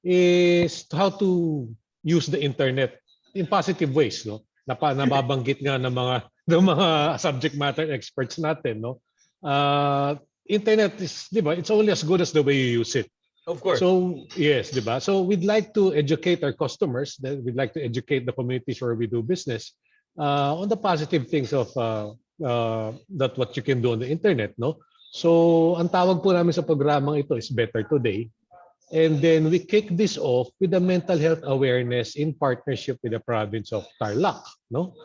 Is how to use the internet in positive ways, no? Nababanggit nga ng mga subject matter experts natin, no? Internet is, di ba, it's only as good as the way you use it. Of course. So, yes, di ba? So we'd like to educate our customers, we'd like to educate the communities where we do business on the positive things of that what you can do on the internet, no? So, ang tawag po namin sa programang ito is Better Today. And then we kick this off with the mental health awareness in partnership with the province of Tarlac, no?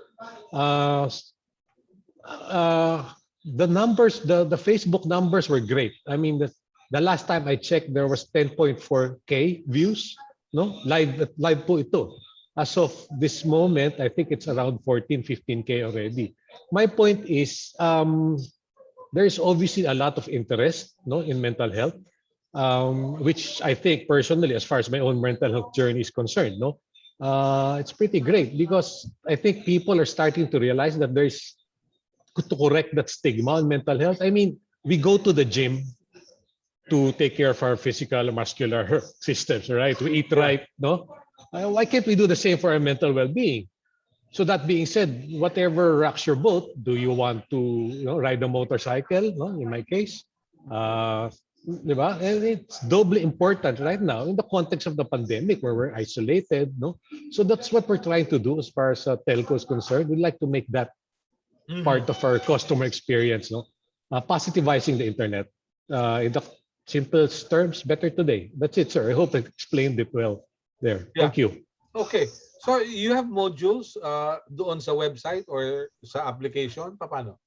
The numbers, the Facebook numbers were great. I mean, the last time I checked, there was 10.4K views, no? Live po ito. As of this moment, I think it's around 14, 15K already. My point is, there is obviously a lot of interest, no, in mental health, which I think personally, as far as my own mental health journey is concerned, no, it's pretty great because I think people are starting to realize that there's to correct that stigma on mental health. I mean, we go to the gym to take care of our physical and muscular systems, right? We eat right, no? Why can't we do the same for our mental well-being? So that being said, whatever rocks your boat, do you want to, ride a motorcycle? No, in my case, diba? And it's doubly important right now in the context of the pandemic where we're isolated. No, so that's what we're trying to do as far as telco is concerned. We'd like to make that part of our customer experience. No, positivizing the internet. In the simplest terms, better today. That's it, sir. I hope I explained it well there. Yeah. Thank you. Okay. So you have modules doon sa website or sa application? Paano?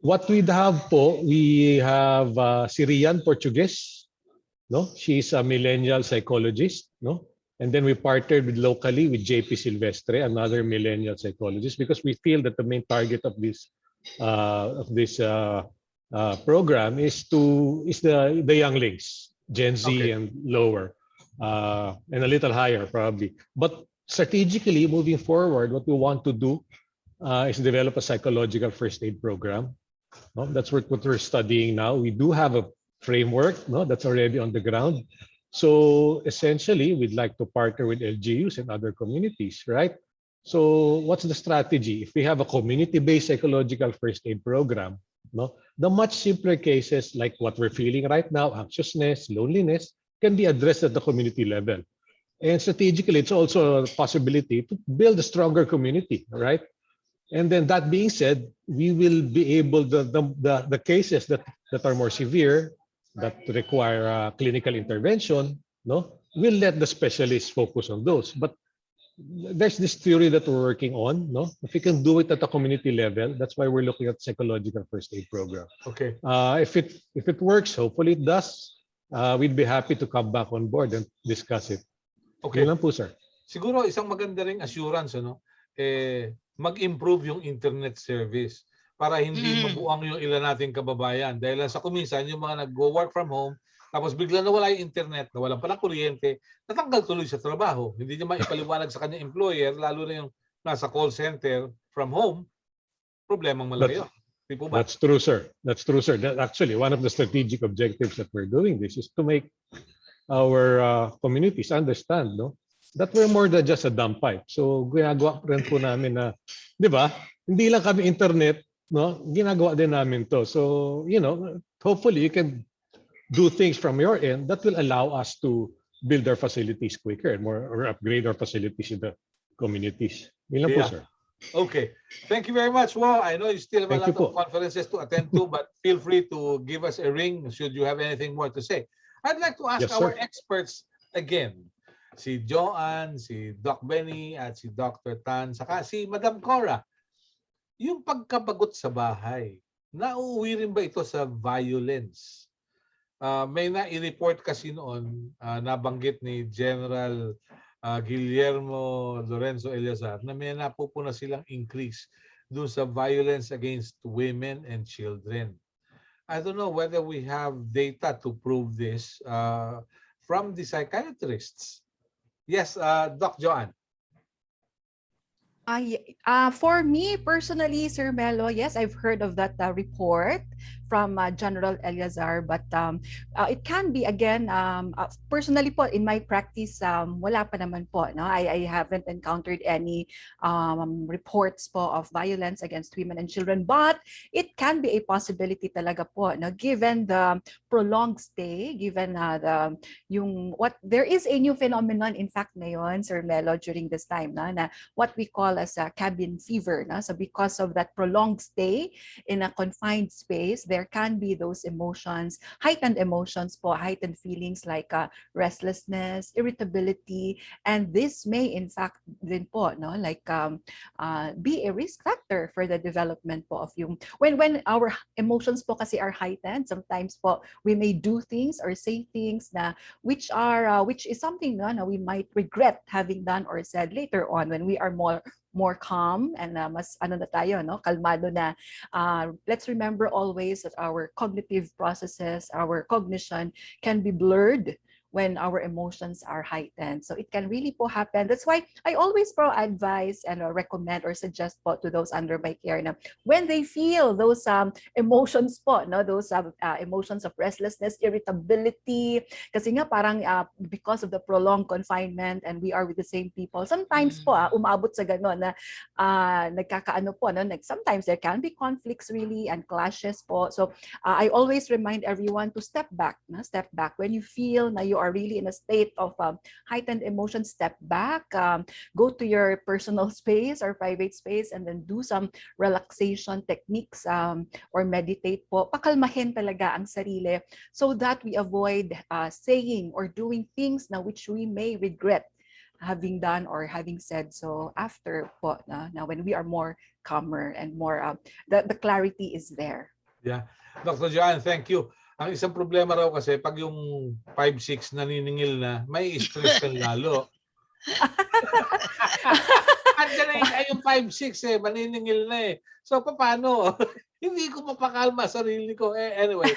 What we have po, we have si Rian Portuguese, no? She's a millennial psychologist, no? And then we partnered with locally with JP Silvestre, another millennial psychologist, because we feel that the main target of this program is the younglings, Gen Z Okay. and lower, and a little higher probably. But strategically, moving forward, what we want to do is develop a psychological first aid program. No? That's what we're studying now. We do have a framework, no, that's already on the ground. So essentially, we'd like to partner with LGUs and other communities, right? So what's the strategy? If we have a community-based psychological first aid program, no, the much simpler cases like what we're feeling right now, anxiousness, loneliness, can be addressed at the community level. And strategically, it's also a possibility to build a stronger community, right? And then that being said, we will be able, the cases that are more severe, that require clinical intervention, no, we'll let the specialists focus on those. But there's this theory that we're working on, no? If we can do it at the community level, that's why we're looking at psychological first aid program. Okay. If it works, hopefully it does, we'd be happy to come back on board and discuss it. Okay. Yun lang po, sir. Siguro isang maganda ring assurance, mag-improve yung internet service para hindi mabuang yung ilan nating kababayan. Dahil lang sa kuminsan, yung mga nag-work from home, tapos bigla nawala yung internet, nawalan pa ng kuryente, natanggal tuloy sa trabaho. Hindi niya maipaliwanag sa kanyang employer, lalo na yung nasa call center from home, problemang malaki yun. Di po ba? That's true, sir. That's true, sir. That actually, one of the strategic objectives that we're doing this is to make our communities understand, no, that we're more than just a dumb pipe. So ginagawa rin po namin na, di ba, hindi lang kami internet, no, ginagawa din namin to. So, hopefully you can do things from your end that will allow us to build our facilities quicker and more, or upgrade our facilities in the communities. Yun lang po, sir. Okay. Thank you very much. Wow, I know you still have a Thank lot you of po. conferences to attend to, but feel free to give us a ring should you have anything more to say. I'd like to ask Yes, our sir. experts again. Si Joanne, si Doc Benny, at si Dr. Tan, saka si Madam Cora. Yung pagkabagot sa bahay, nauuwi rin ba ito sa violence? May na-report kasi noon, nabanggit ni General Guillermo Lorenzo Eleazar na may napupuna silang increase dun sa violence against women and children. I don't know whether we have data to prove this from the psychiatrists. Yes, Doc Joanne. For me personally, Sir Melo, yes, I've heard of that report from General Eleazar, but it can be again, personally po, in my practice, wala pa naman po, no? I haven't encountered any reports po of violence against women and children, but it can be a possibility talaga po, no? Given the prolonged stay, given there is a new phenomenon, in fact, ngayon, Sir Melo, during this time, no? Na what we call as a cabin fever. No? So because of that prolonged stay in a confined space, there can be those emotions, heightened emotions po, heightened feelings like restlessness, irritability, and this may in fact din po, no, like be a risk factor for the development po of yung, when our emotions po kasi are heightened, sometimes po we may do things or say things na which is something na we might regret having done or said later on when we are more calm and mas ano na tayo, no, kalmado na. Let's remember always that our cognitive processes, our cognition can be blurred when our emotions are heightened. So it can really po happen. That's why I always advise and recommend or suggest po to those under my care na when they feel those emotions po, no, those emotions of restlessness, irritability, kasi nga parang because of the prolonged confinement and we are with the same people, sometimes po umabot sa gano'n na nagkakaano po, no, sometimes there can be conflicts really and clashes po. So I always remind everyone to step back, no? Step back when you feel na you are really in a state of heightened emotion. Step back, go to your personal space or private space, and then do some relaxation techniques or meditate po. Pakalmahin talaga ang sarili so that we avoid saying or doing things na which we may regret having done or having said so after po, na when we are more calmer and more the clarity is there. Yeah. Dr. Joanne, thank you. Ang isang problema raw kasi pag yung 5-6 naniningil na, may stress ka lalo. Andiyan na yung 5-6 maniningil na eh. So paano? Hindi ko mapakalma sarili ko. Anyway,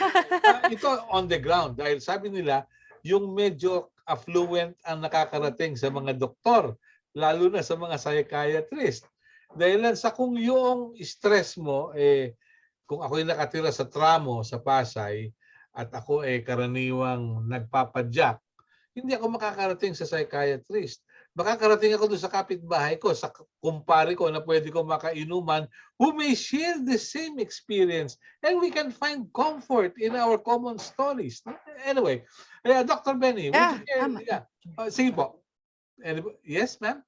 ito on the ground dahil sabi nila yung medyo affluent ang nakakarating sa mga doktor, lalo na sa mga psychiatrist. Dahil sa kung yung stress mo, kung ako'y nakatira sa tramo sa Pasay at ako karaniwang nagpapadyak, hindi ako makakarating sa psychiatrist. Makakarating ako doon sa kapitbahay ko, sa kumpare ko na pwede ko makainuman who may share the same experience and we can find comfort in our common stories. Anyway, Dr. Benny, would you care? Sige po. Yes, ma'am?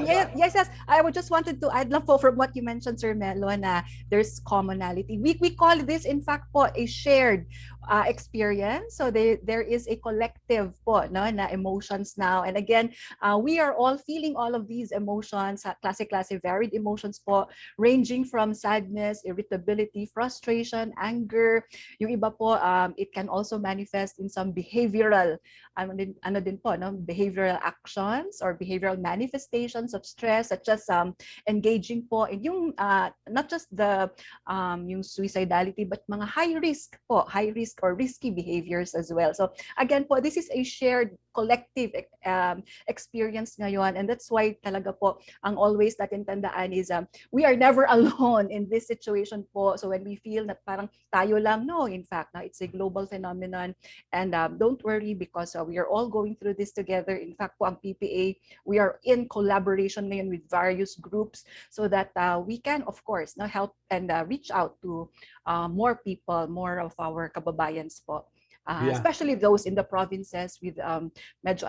Yes. I just wanted to add lang po from what you mentioned, Sir Melo, na there's commonality. We call this, in fact po, a shared experience. So there is a collective po, no, na emotions now. And again, we are all feeling all of these emotions, klase varied emotions po, ranging from sadness, irritability, frustration, anger. Yung iba po, it can also manifest in some behavioral, ano din po, no, behavioral actions or behavioral manifestations of stress, such as engaging po in yung not just the yung suicidality, but mga high risk or risky behaviors as well. So again po, this is a shared collective experience ngayon, and that's why talaga po ang always natin tandaan is we are never alone in this situation po. So when we feel that parang tayo lang, no, in fact, it's a global phenomenon, and don't worry because we are all going through this together. In fact po, ang PPA, we are in collaboration ngayon with various groups so that we can, of course, help and reach out to more people, more of our kababayans po. Especially those in the provinces with medyo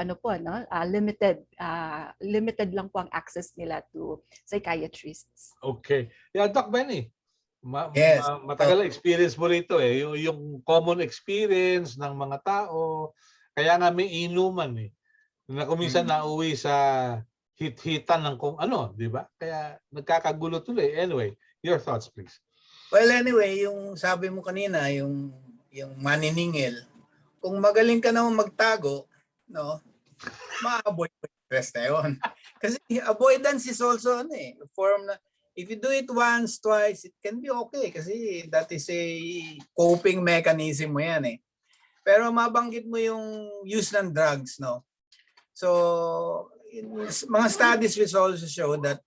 limited lang po ang access nila to psychiatrists. Okay. Yeah, Doc Benny. Yes. Matagal experience mo rito yung common experience ng mga tao. Kaya nga may inuman na kuminsan nauwi sa hit-hitan ng kung ano, di ba? Kaya nagkakagulo tuloy. Anyway, your thoughts please. Well, anyway, yung sabi mo kanina, yung maniningil, kung magaling ka naman magtago, no, ma-avoid stress na yun. Kasi avoidance is also form na, If you do it once, twice, it can be okay kasi that is a coping mechanism mo yan eh. Pero mabanggit mo yung use ng drugs, no? So, mga studies will also show that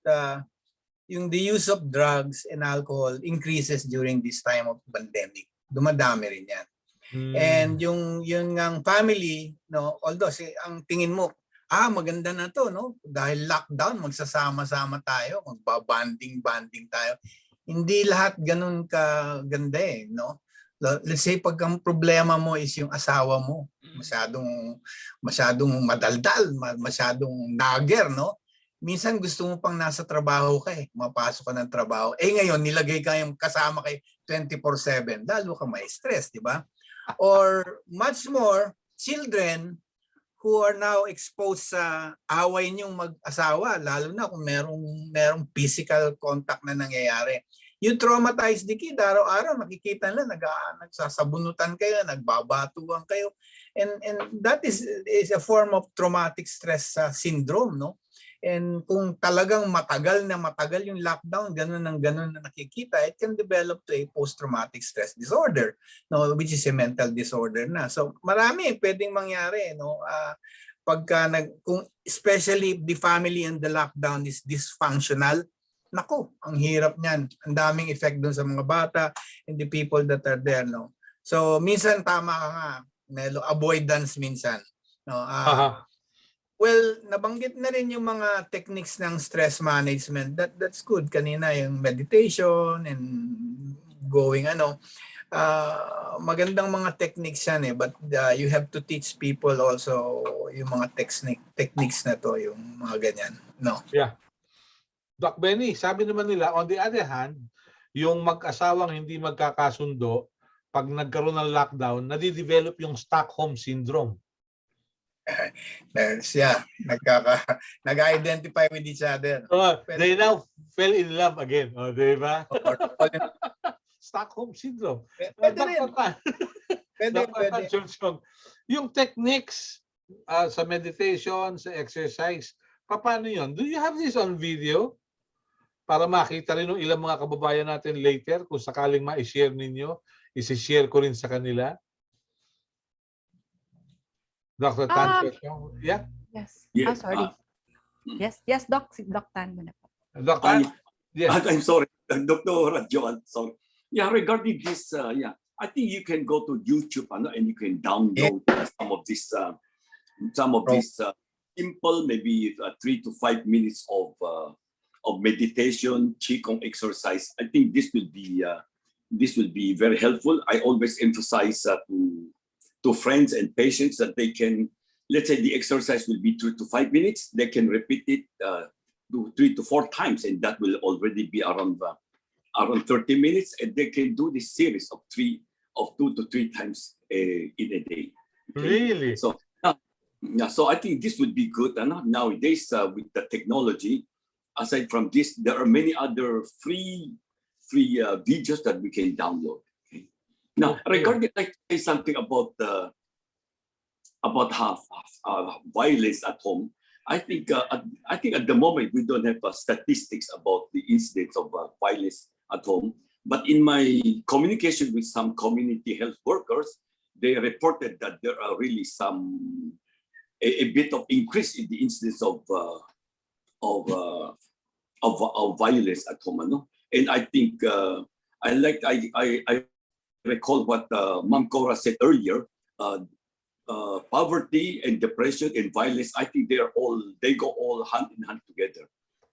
yung the use of drugs and alcohol increases during this time of pandemic. Dumadami rin yan. And yung ang family, no, although ang tingin mo, maganda na to, no? Dahil lockdown, magsasama-sama tayo, magbabanding-banding tayo. Hindi lahat ganun kaganda eh, no? Let's say pag ang problema mo is yung asawa mo, masyadong madaldal, masyadong nagger, no? Minsan gusto mo pang nasa trabaho ka eh, mapasok ka ng trabaho. Eh ngayon, nilagay ka yung kasama kay 24/7, lalo ka ma-stress, di ba? Or much more, children who are now exposed sa away niyong mag-asawa, lalo na kung merong physical contact na nangyayari. You traumatize the kid, araw-araw nakikita nila, nagsasabunutan kayo, nagbabatuan kayo. And that is a form of traumatic stress syndrome, no? And kung talagang matagal yung lockdown, ganun na nakikita, it can develop to a post-traumatic stress disorder, no, which is a mental disorder na. So marami pwedeng mangyari, no, kung especially if the family and the lockdown is dysfunctional. Nako, ang hirap niyan. Ang daming effect doon sa mga bata and the people that are there, no. So minsan tama ka nga, Melo, avoidance minsan, no. Well, nabanggit na rin yung mga techniques ng stress management. That's good. Kanina yung meditation and going magandang mga techniques yan eh. But you have to teach people also yung mga techniques na to, yung mga ganyan. No? Yeah. Doc Benny, sabi naman nila, on the other hand, yung mag-asawang hindi magkakasundo, pag nagkaroon ng lockdown, nadidevelop yung Stockholm Syndrome. Yeah, nag-identify with each other. They now fell in love again. Di ba? Stockholm Syndrome. Pwede rin. Pwede. Yung techniques sa meditation, sa exercise, paano yun? Do you have this on video? Para makita rin ng ilang mga kababayan natin later, kung sakaling ma-share ninyo, isi-share ko rin sa kanila. Dr. Tan, yeah? Yes. Yeah. Sorry. Yes, Doc Tan muna po. Doc Tan, yes. I'm sorry, Dr. Joan, sorry. Yeah, regarding this, I think you can go to YouTube and you can download some of this simple, maybe 3 to 5 minutes of meditation, qigong exercise. I think this will be very helpful. I always emphasize to friends and patients that they can, let's say the exercise will be 2 to 5 minutes. They can repeat it 3 to 4 times, and that will already be around 30 minutes. And they can do this series of 2 to 3 times in a day. Okay? Really? So so I think this would be good. And nowadays with the technology, aside from this, there are many other free videos that we can download. Now, regarding, I'd like to say something about violence at home. I think at the moment we don't have statistics about the incidents of violence at home. But in my communication with some community health workers, they reported that there are really a bit of increase in the incidence of violence at home. No? And I think I recall what Ma'am Cora said earlier. Poverty and depression and violence, I think they go all hand in hand together.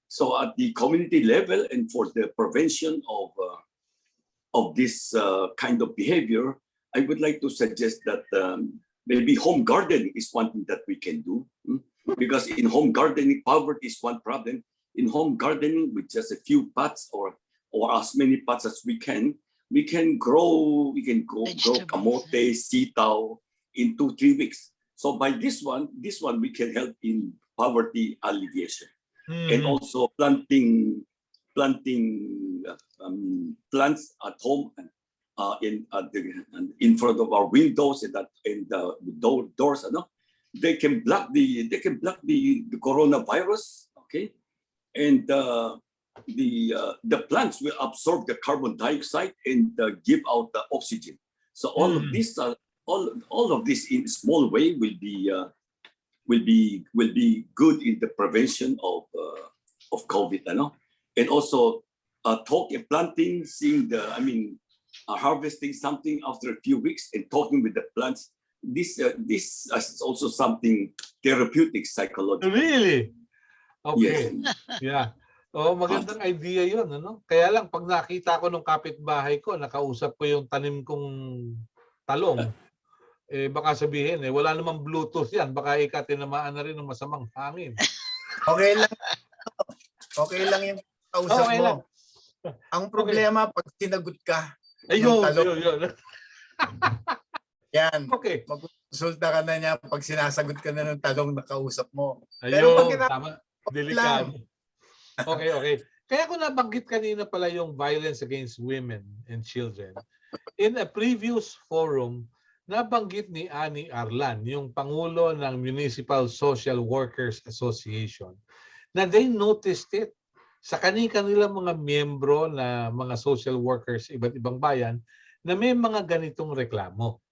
So at the community level and for the prevention of this kind of behavior, I would like to suggest that maybe home gardening is one thing that we can do. Because in home gardening, poverty is one problem. In home gardening, with just a few pots or as many pots as we can grow kamote, sitaw in 2-3 weeks. So by this one we can help in poverty alleviation. And also planting plants at home in front of our windows and the doors. They can block the coronavirus. Okay, and the plants will absorb the carbon dioxide and give out the oxygen. So all of this, all of this in small way will be good in the prevention of COVID, and also talking, planting, seeing harvesting something after a few weeks and talking with the plants. This is also something therapeutic, psychological. Really? Okay. Yes. Yeah. Oh, magandang idea 'yun, ano? Kaya lang pag nakita ko nung kapitbahay ko, nakausap ko yung tanim kong talong, baka sabihin wala namang Bluetooth 'yan, baka tinamaan na rin ng masamang hangin. Okay lang. Okay lang yung kausap Okay mo. lang. Ang problema pag sinagot ka Ayun, ng talong, yun. yan. Okay. Magkonsulta ka na niya pag sinasagot ka na ng talong na kausap mo. Ayun, tama. Delikado. Okay. Kaya ko nabanggit kanina pala yung violence against women and children. In a previous forum, nabanggit ni Ani Arlan, yung Pangulo ng Municipal Social Workers Association, na they noticed it sa kanilang mga miyembro na mga social workers, iba't ibang bayan, na may mga ganitong reklamo.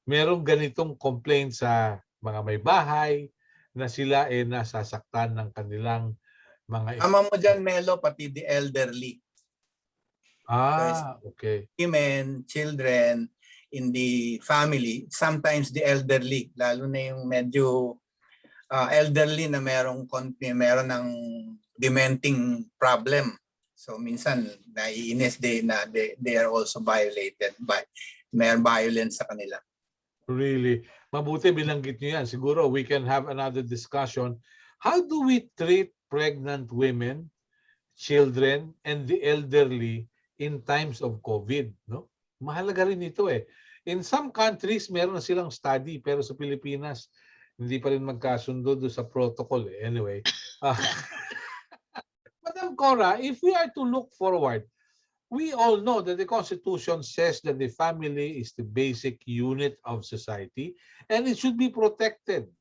Merong ganitong complaint sa mga may bahay na sila nasasaktan ng kanilang mga... Tama mo dyan, Melo, pati the elderly. Okay. Women, children, in the family, sometimes the elderly, lalo na yung medyo elderly na meron ng dementing problem. So minsan naiinis they are also violated by may violence sa kanila. Really. Mabuti binanggit niyo yan. Siguro we can have another discussion. How do we treat pregnant women, children, and the elderly in times of COVID? No? Mahalaga rin ito eh. In some countries, meron na silang study, pero sa Pilipinas, hindi pa rin magkasundo doon sa protocol. Anyway. Madam Cora, if we are to look forward, we all know that the Constitution says that the family is the basic unit of society and it should be protected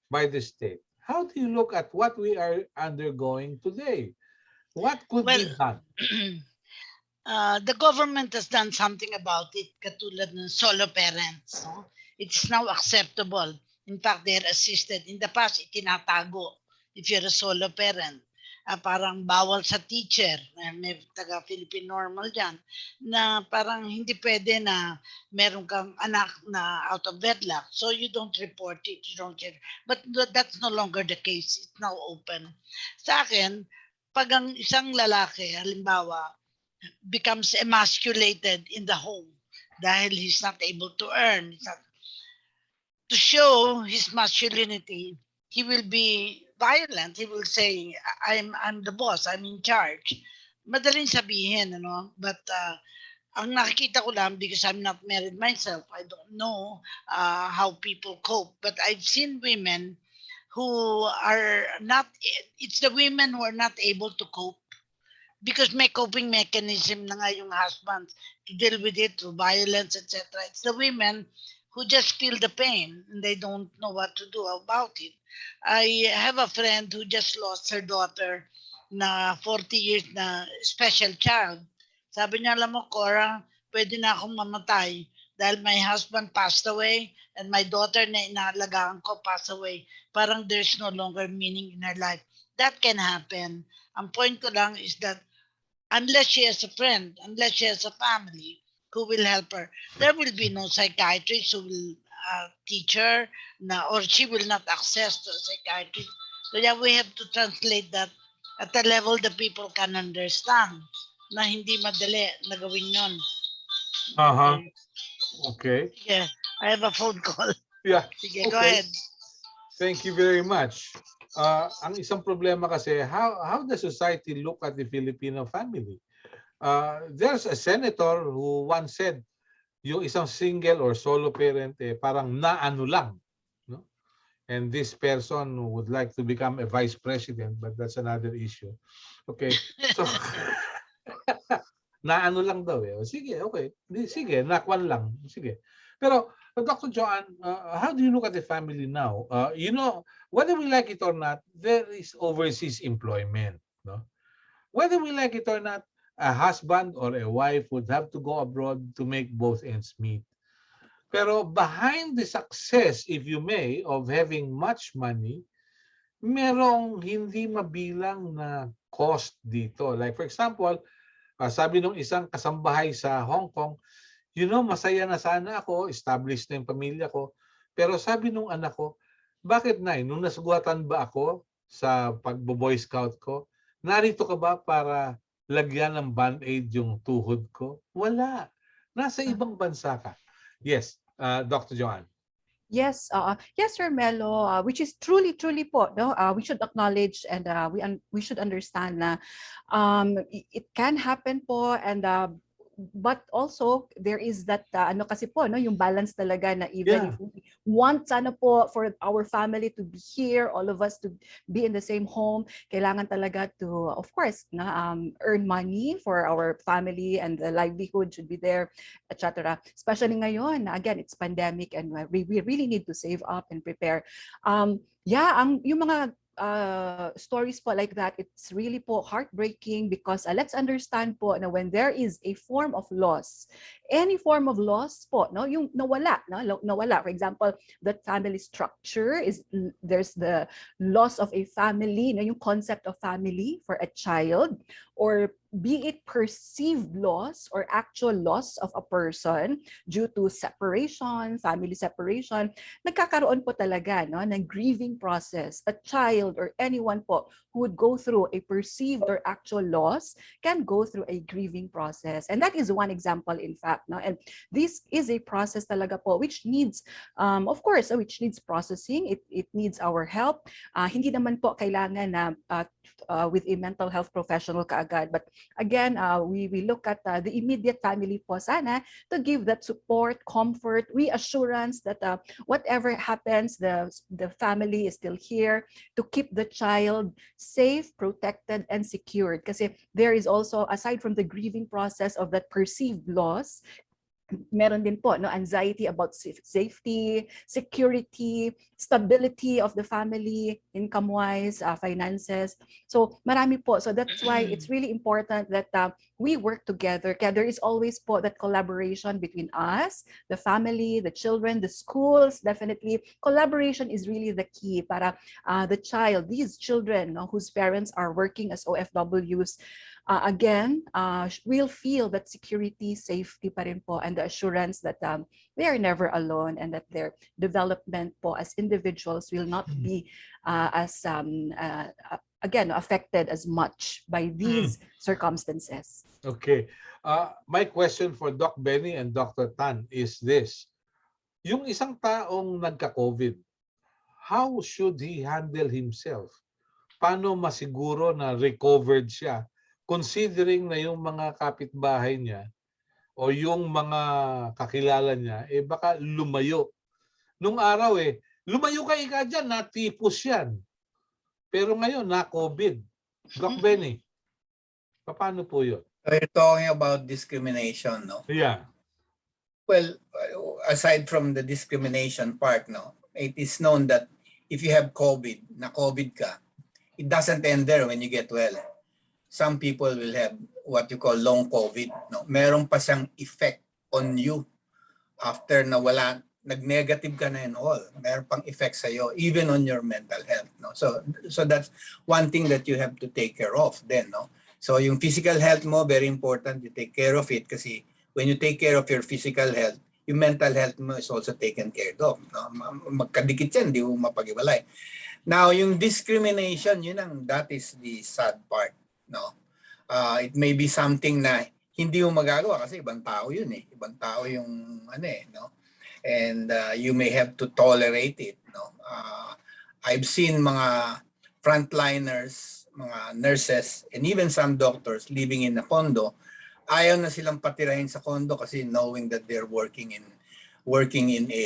by the state. How do you look at what we are undergoing today? What could be done? The government has done something about it, katulad ng solo parents. No? It's now acceptable. In fact, they're assisted. In the past, itinatago if you're a solo parent. Parang bawal sa teacher, may taga-Philippine normal dyan, na parang hindi pwede na meron kang anak na out of wedlock. So you don't report it, you don't share. But that's no longer the case. It's now open. Sa akin, pag ang isang lalaki, halimbawa, becomes emasculated in the home dahil he's not able to earn, to show his masculinity, he will be violent. He will say, I'm the boss, I'm in charge. Madaling sabihin, but ang nakikita ko lang, because I'm not married myself, I don't know how people cope. But I've seen women who are not, it's the women who are not able to cope because may coping mechanism na nga yung husband to deal with it through violence, etc. It's the women who just feel the pain and they don't know what to do about it. I have a friend who just lost her daughter na 40 years na special child. Sabi niya, alam mo, Cora, pwede na akong mamatay dahil my husband passed away and my daughter na inaalagaan ko passed away. Parang there's no longer meaning in her life. That can happen. Ang point ko lang is that unless she has a friend, unless she has a family who will help her, there will be no psychiatrist who will teach her or she will not access to a psychiatrist. So yeah, we have to translate that at a level that people can understand na hindi madali na gawin yun. Okay. Yeah, I have a phone call. Yeah. Sige, go ahead. Thank you very much. Ang isang problema kasi, how does society look at the Filipino family? There's a senator who once said, yung isang single or solo parent parang naano lang, no? And this person would like to become a vice president, but that's another issue. Okay. So naano lang daw eh. Sige, okay. Sige, nakwan lang. Sige. Pero Dr. Joanne, how do you look at the family now? Whether we like it or not, there is overseas employment, no? Whether we like it or not, a husband or a wife would have to go abroad to make both ends meet. Pero behind the success, if you may, of having much money, merong hindi mabilang na cost dito. Like for example, sabi nung isang kasambahay sa Hong Kong, masaya na sana ako, established na yung pamilya ko. Pero sabi nung anak ko, bakit na nung nasugatan ba ako sa pagbo-boy scout ko, narito ka ba para lagyan ng band-aid yung tuhod ko? Wala. Nasa ibang bansa ka. Yes, Dr. Joanne. Yes, yes, Sir Melo, which is truly po, no? We should acknowledge and we should understand na it can happen po, and but also there is that ano kasi po, no, yung balance talaga na even if we want sana po for our family to be here, all of us to be in the same home, kailangan talaga to, of course, na earn money for our family, and the livelihood should be there, etc. Especially ngayon, again, it's pandemic, and we really need to save up and prepare. Yung mga stories po like that, it's really po heartbreaking, because let's understand po na when there is a form of loss, any form of loss po, no, yung nawala, for example, the family structure is, there's the loss of a family, no, yung concept of family for a child, or be it perceived loss or actual loss of a person due to separation, family separation, nagkakaroon po talaga, no, ng grieving process. A child or anyone po who would go through a perceived or actual loss can go through a grieving process. And that is one example, in fact, no? And this is a process talaga po which needs, of course, which needs processing. It needs our help. Hindi naman po kailangan na with a mental health professional kaagad. But again, we look at the immediate family po sana to give that support, comfort, reassurance that whatever happens, the family is still here to keep the child safe, protected, and secured. Kasi there is also, aside from the grieving process of that perceived loss, meron din po, no, anxiety about safety, security, stability of the family, income-wise, finances. So marami po. So that's why it's really important that we work together. Kaya there is always po that collaboration between us, the family, the children, the schools. Definitely, collaboration is really the key para the child, these children, no, whose parents are working as OFWs, again, will feel that security, safety pa rin po, and the assurance that they are never alone, and that their development po as individuals will not be again, affected as much by these circumstances. Okay. My question for Doc Benny and Dr. Tan is this. Yung isang taong nagka-COVID, how should he handle himself? Paano masiguro na recovered siya, considering na yung mga kapitbahay niya o yung mga kakilala niya, baka lumayo. Nung araw lumayo ka ika dyan, natipos yan. Pero ngayon, na-COVID. Doc Benny, paano po yun? We're talking about discrimination, no? Yeah. Well, aside from the discrimination part, no, it is known that if you have COVID, na-COVID ka, it doesn't end there when you get well. Some people will have what you call long COVID. No? Meron pa siyang effect on you after na wala, nag-negative ka na and all. Meron pang effect sa'yo, even on your mental health. No? So that's one thing that you have to take care of then. No? So yung physical health mo, very important. You take care of it kasi when you take care of your physical health, yung mental health mo is also taken care of. No? Magkadikit yan, di mo mapag-iwalay. Now, yung discrimination, that is the sad part. No, it may be something na hindi mo magagawa kasi ibang tao yun ibang tao yung no, and you may have to tolerate it. No, I've seen mga frontliners, mga nurses, and even some doctors living in a condo. Ayaw na silang patirahin sa condo kasi knowing that they're working in a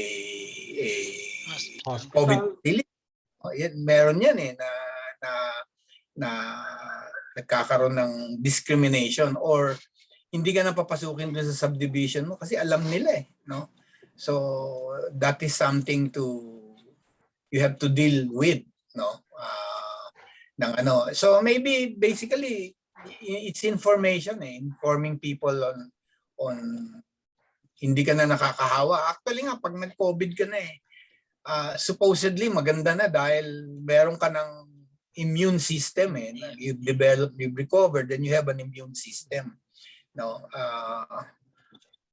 COVID facility. Meron yan na nagkakaroon ng discrimination or hindi ka na papasukin dun sa subdivision mo kasi alam nila no? So that is something you have to deal with, no? So maybe basically it's information informing people on hindi ka na nakakahawa. Actually nga pag nag-COVID ka na supposedly maganda na dahil meron ka ng immune system you've developed, you've recovered, then you have an immune system. No,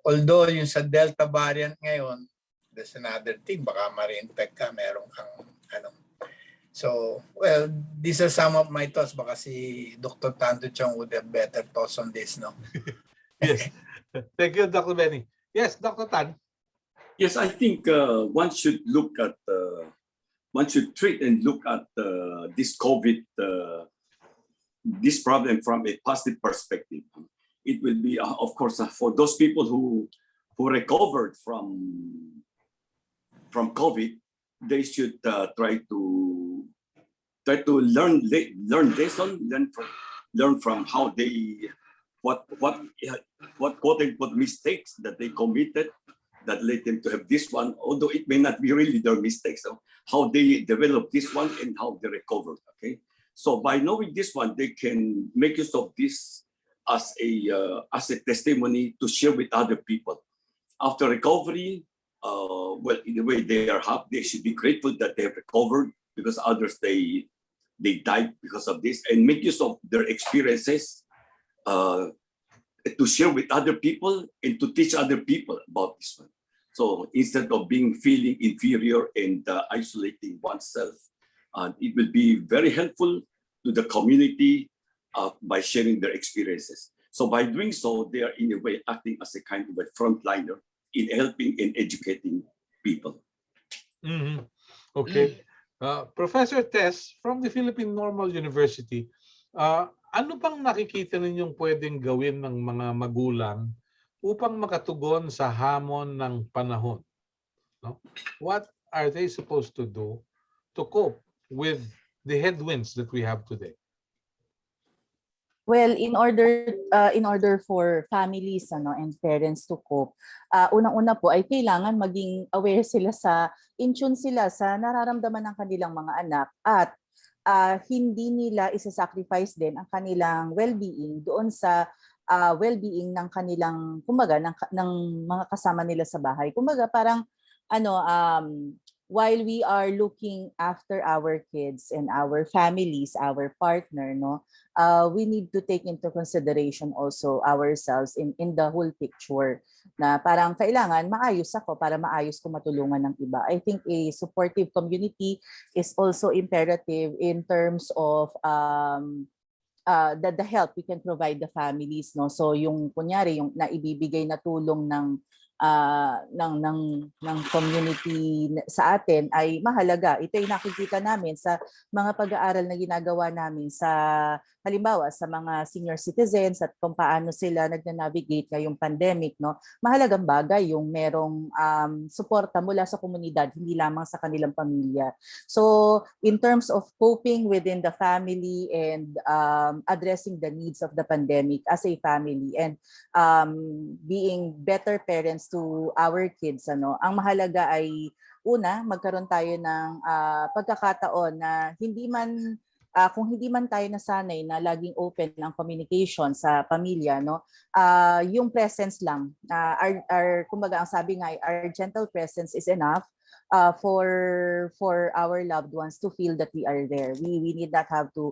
although yung sa Delta variant ngayon, there's another thing, baka ma-reinfect ka, meron kang ano. So, well, these are some of my thoughts. Baka si Dr. Tanto Chong would have better thoughts on this, no? Yes. Thank you, Dr. Benny. Yes, Dr. Tan. Yes, I think one should look at, one should treat and look at this COVID, this problem from a positive perspective. It will be, of course, for those people who recovered from COVID, they should try to learn lesson, learn from how they what quote unquote mistakes that they committed that led them to have this one, although it may not be really their mistakes. So how they developed this one and how they recovered. Okay, so by knowing this one, they can make use of this as a testimony to share with other people. After recovery, well, in a way they are happy. They should be grateful that they have recovered, because others they died because of this, and make use of their experiences to share with other people and to teach other people about this one. So instead of feeling inferior and isolating oneself, it will be very helpful to the community by sharing their experiences. So by doing so, they are in a way acting as a kind of a frontliner in helping and educating people. Mm-hmm. Okay. Professor Tess, from the Philippine Normal University, ano pang nakikita ninyong pwedeng gawin ng mga magulang upang makatugon sa hamon ng panahon? No? What are they supposed to do to cope with the headwinds that we have today? Well, in order for families and parents to cope, unang-una po ay kailangan maging aware sila in tune sila sa nararamdaman ng kanilang mga anak, at hindi nila isa-sacrifice din ang kanilang well-being doon sa well-being ng kanilang, kumbaga, ng mga kasama nila sa bahay. Kumbaga, parang while we are looking after our kids and our families, our partner, we need to take into consideration also ourselves in the whole picture, na parang kailangan maayos ako para maayos ko matulungan ng iba. I think a supportive community is also imperative in terms of the help we can provide the families, no? So yung kunyari yung naibibigay na tulong ng community sa atin ay mahalaga. Ito ay nakikita namin sa mga pag-aaral na ginagawa namin sa, halimbawa, sa mga senior citizens at kung paano sila nag-navigate ngayong pandemic, no? Mahalagang bagay yung merong suporta mula sa komunidad, hindi lamang sa kanilang pamilya. So, in terms of coping within the family and addressing the needs of the pandemic as a family and being better parents to our kids, ang mahalaga ay una, magkaroon tayo ng pagkakataon na kung hindi man tayo nasanay na laging open ang communication sa pamilya, yung presence lang, kumbaga ang sabi nga, our gentle presence is enough for our loved ones to feel that we are there. We need not have to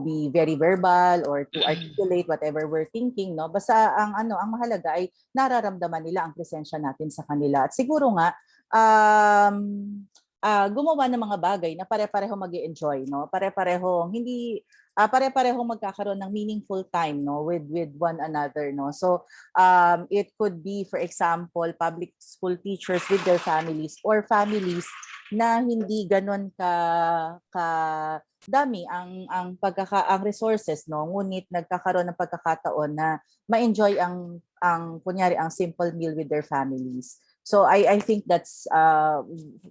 be very verbal or to articulate whatever we're thinking, no? Basta ang mahalaga ay nararamdaman nila ang presensya natin sa kanila. At siguro nga gumawa ng mga bagay na pare-pareho mag-e-enjoy, no? Pare-parehong magkakaroon ng meaningful time, no, with one another, no? So it could be, for example, public school teachers with their families or families na hindi ganon ka dami ang resources, no, ngunit nagkakaroon ng pagkakataon na ma-enjoy ang kunyari ang simple meal with their families. So I think that's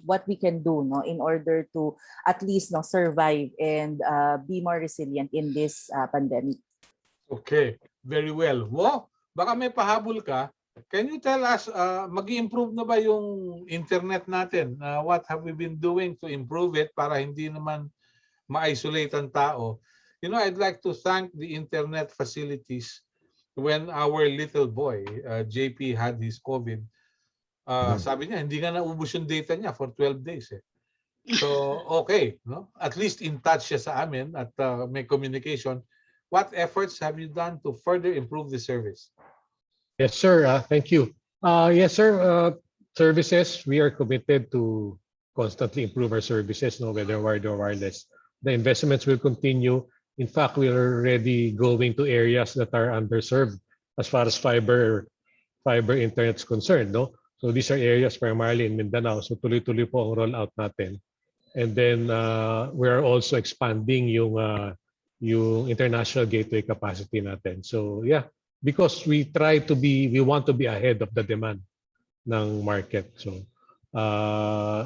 what we can do, no, in order to at least survive and be more resilient in this pandemic. Okay, very well. Wow, baka may pahabol ka. Can you tell us, mag-i-improve na ba yung internet natin? What have we been doing to improve it para hindi naman ma-isolate ang tao? I'd like to thank the internet facilities when our little boy, JP, had his COVID. Sabi niya, hindi nga naubos yung data niya for 12 days. So, okay. No? At least in touch siya sa amin at may communication. What efforts have you done to further improve the service? Yes, sir. Thank you. Yes, sir. Services, we are committed to constantly improve our services, no, whether wired or wireless. The investments will continue. In fact, we are already going to areas that are underserved as far as fiber internet is concerned, no? So these are areas primarily in Mindanao. So tuloy-tuloy po ang rollout natin. And then we are also expanding yung international gateway capacity natin. So yeah, because we want to be ahead of the demand ng market. So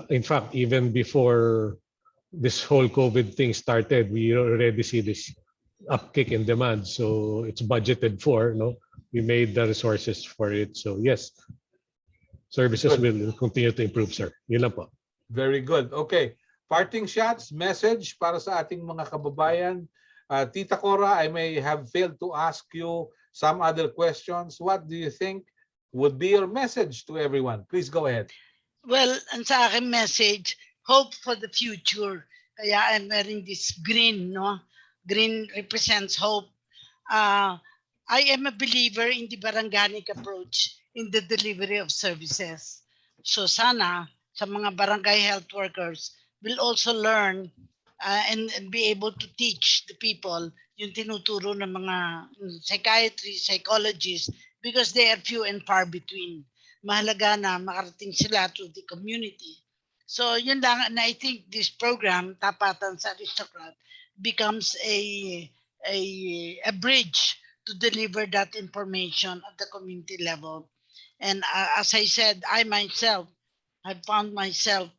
in fact, even before this whole COVID thing started, we already see this upkick in demand. So it's budgeted for, no? We made the resources for it. So yes, services will continue to improve, sir. Yun lang po. Very good. Okay. Parting shots, message para sa ating mga kababayan. Tita Cora, I may have failed to ask you some other questions. What do you think would be your message to everyone? Please go ahead. Well, ang sa akin message, hope for the future. Kaya I'm wearing this green, no? Green represents hope. I am a believer in the baranganic approach in the delivery of services. So sana sa mga barangay health workers will also learn and be able to teach the people yung tinuturo ng mga psychiatrists, psychologists, because they are few and far between. Mahalaga na makarating sila to the community. So yun lang, and I think this program, Tapatan sa Aristocrat, becomes a bridge to deliver that information at the community level. And as I said, I myself have found myself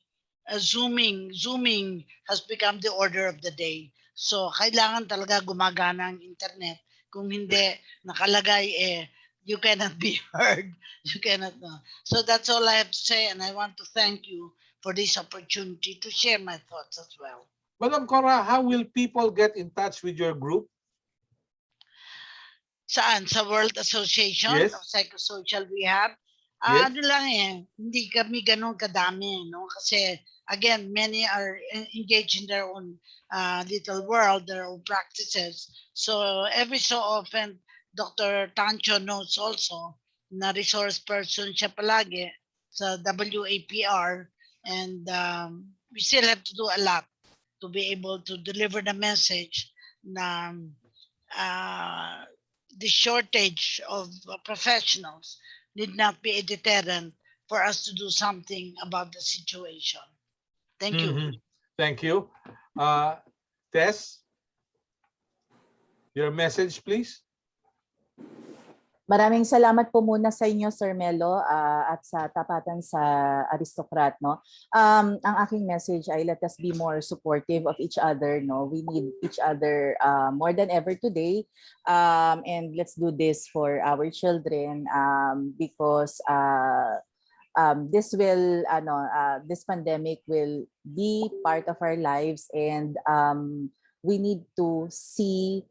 Zooming has become the order of the day. So kailangan talaga gumagana ang internet. Kung hindi nakalagay you cannot be heard. You cannot know. So that's all I have to say, and I want to thank you for this opportunity to share my thoughts as well. Madam Cora, how will people get in touch with your group? Saan? Sa World Association Yes. of Psychosocial Rehab? Yes. Ano lang hindi kami ganun kadami, no? Kasi again, many are engaged in their own little world, their own practices. So every so often, Dr. Tancho knows also na resource person siya palagi sa WAPR, and we still have to do a lot to be able to deliver the message na the shortage of professionals need not be a deterrent for us to do something about the situation. Thank you. Thank you. Tess, your message, please. Maraming salamat po muna sa inyo, Sir Melo, at sa Tapatan sa Aristocrat, no. Ang aking message ay let us be more supportive of each other, no. We need each other more than ever today, and let's do this for our children, because this pandemic will be part of our lives, and we need to see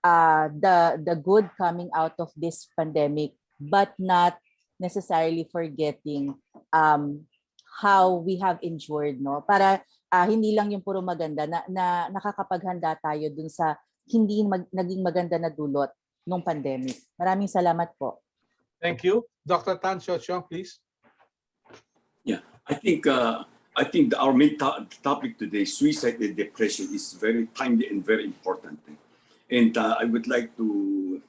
the good coming out of this pandemic, but not necessarily forgetting how we have endured, no? Para hindi lang yung puro maganda na nakakapaghanda tayo dun sa hindi naging maganda na dulot ng pandemic. Maraming salamat po. Thank you. Dr. Tan Xiaoqiong, please. Yeah, I think our main topic today, suicide and depression, is very timely and very important. And I would like to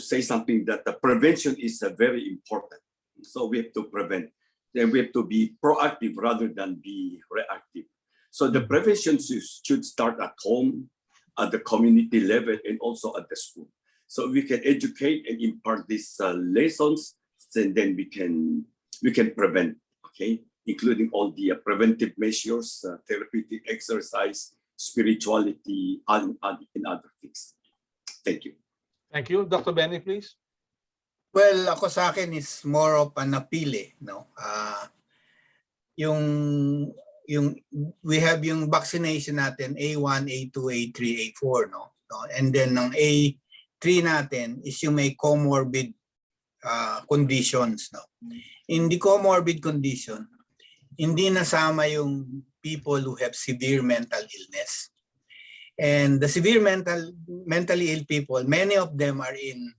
say something that the prevention is very important. So we have to prevent. Then we have to be proactive rather than be reactive. So the prevention should start at home, at the community level, and also at the school. So we can educate and impart these lessons, and then we can prevent. Okay, including all the preventive measures, therapeutic exercise, spirituality, and other things. Thank you. Thank you. Dr. Benny, please. Well, ako sa akin is more of an appeal, no? Yung we have yung vaccination natin A1, A2, A3, A4, no? And then ng A3 natin is yung may comorbid conditions, no? In the comorbid condition, hindi nasama yung people who have severe mental illness. And the severe mentally ill people, many of them are in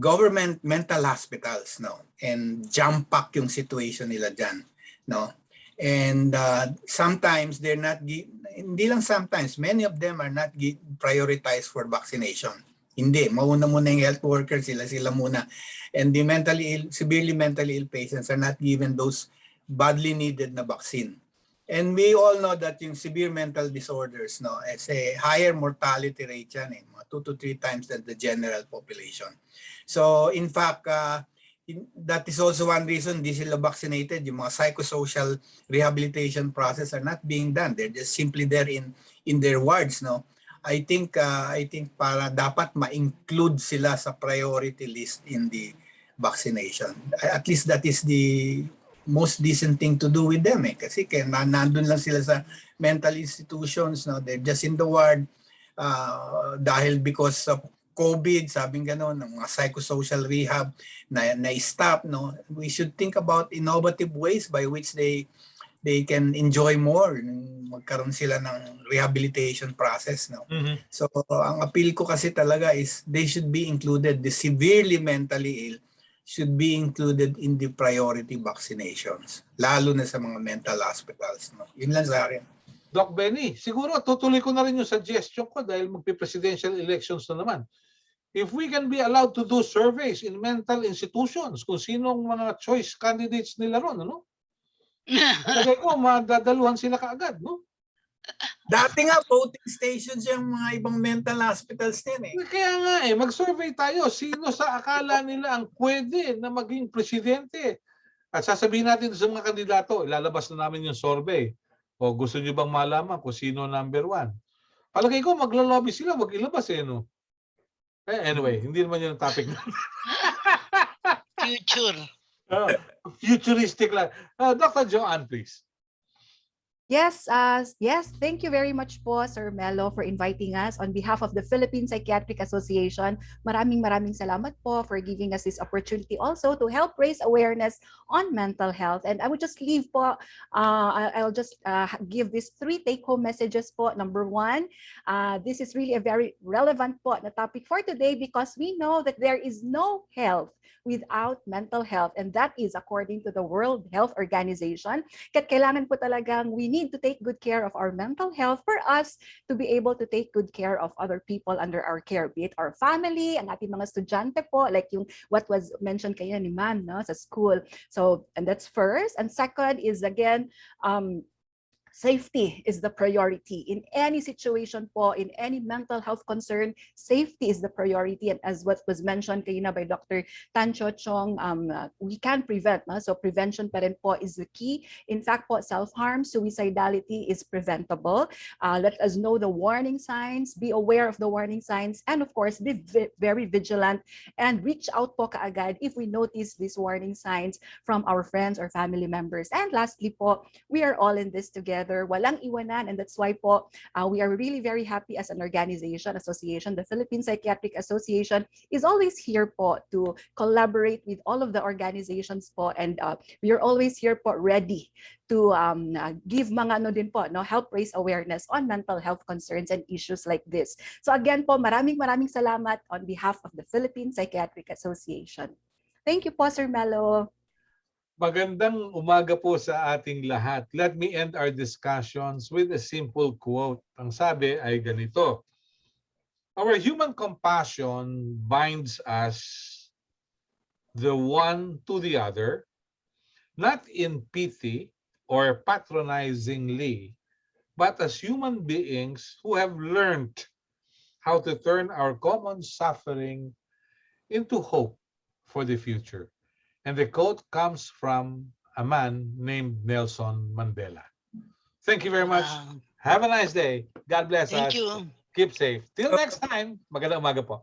government mental hospitals, no? And jam-pack yung situation nila dyan, no? And sometimes they're not, hindi lang sometimes, many of them are not prioritized for vaccination. Hindi, mauna muna yung health workers, sila muna. And the severely mentally ill patients are not given those badly needed na vaccine. And we all know that yung severe mental disorders, no, it's a higher mortality rate yan, 2 to 3 times than the general population. So in fact, that is also one reason di sila vaccinated. Yung mga psychosocial rehabilitation process are not being done. They're just simply there in their wards, no. I think para dapat ma-include sila sa priority list in the vaccination. At least that is the most decent thing to do with them, kasi nandun lang sila sa mental institutions, no. They're just in the ward dahil because of COVID, sabing gano'n, ng mga psychosocial rehab na stop, no. We should think about innovative ways by which they can enjoy more, magkaroon sila ng rehabilitation process, no. So ang appeal ko kasi talaga is they should be included. The severely mentally ill should be included in the priority vaccinations, lalo na sa mga mental hospitals, no. Yun lang sa akin. Doc Benny, siguro tutuloy ko na rin yung suggestion ko dahil magpi-presidential elections na naman. If we can be allowed to do surveys in mental institutions, kung sinong mga choice candidates nila ron, ano? Lagay ko, madadaluhan sila kaagad, no? Dati nga, voting stations yung mga ibang mental hospitals din, Kaya nga mag-survey tayo. Sino sa akala nila ang pwede na maging presidente? At sasabihin natin sa mga kandidato, ilalabas na namin yung survey. O gusto nyo bang malaman kung sino number 1? Palagay ko, maglalobby sila, wag ilabas no? Anyway, hindi naman yun ang topic natin. Future. Futuristic lang. Dr. Joanne, please. Yes, thank you very much po, Sir Melo, for inviting us on behalf of the Philippine Psychiatric Association. Maraming salamat po for giving us this opportunity also to help raise awareness on mental health. And I would just leave po, I'll just give these 3 take-home messages po. Number 1, this is really a very relevant po na topic for today because we know that there is no health without mental health, and that is according to the World Health Organization. Kaya kailangan po talagang we need to take good care of our mental health for us to be able to take good care of other people under our care, be it our family, ang ating mga estudyante po, like yung what was mentioned kaya ni Ma'am, no, sa school. So, and that's first. And second is again, safety is the priority in any situation po, in any mental health concern. Safety is the priority, and as what was mentioned kanina by Dr. Tan Cho Chong, we can prevent, no? So prevention pa rin po is the key. In fact po, self-harm, suicidality is preventable. Let us know the warning signs, be aware of the warning signs, and of course be very vigilant and reach out po kaagad if we notice these warning signs from our friends or family members. And lastly po, we are all in this together. Walang iwanan, and that's why po we are really very happy as an organization, association. The Philippine Psychiatric Association is always here po to collaborate with all of the organizations po, and we are always here po ready to give mga din po, no, help raise awareness on mental health concerns and issues like this. So again po, maraming salamat on behalf of the Philippine Psychiatric Association. Thank you po, Sir Melo. Magandang umaga po sa ating lahat. Let me end our discussions with a simple quote. Ang sabi ay ganito: our human compassion binds us the one to the other, not in pity or patronizingly, but as human beings who have learned how to turn our common suffering into hope for the future. And the quote comes from a man named Nelson Mandela. Thank you very much. Have a nice day. God bless us. Thank you. Keep safe. Till next time, magandang umaga po.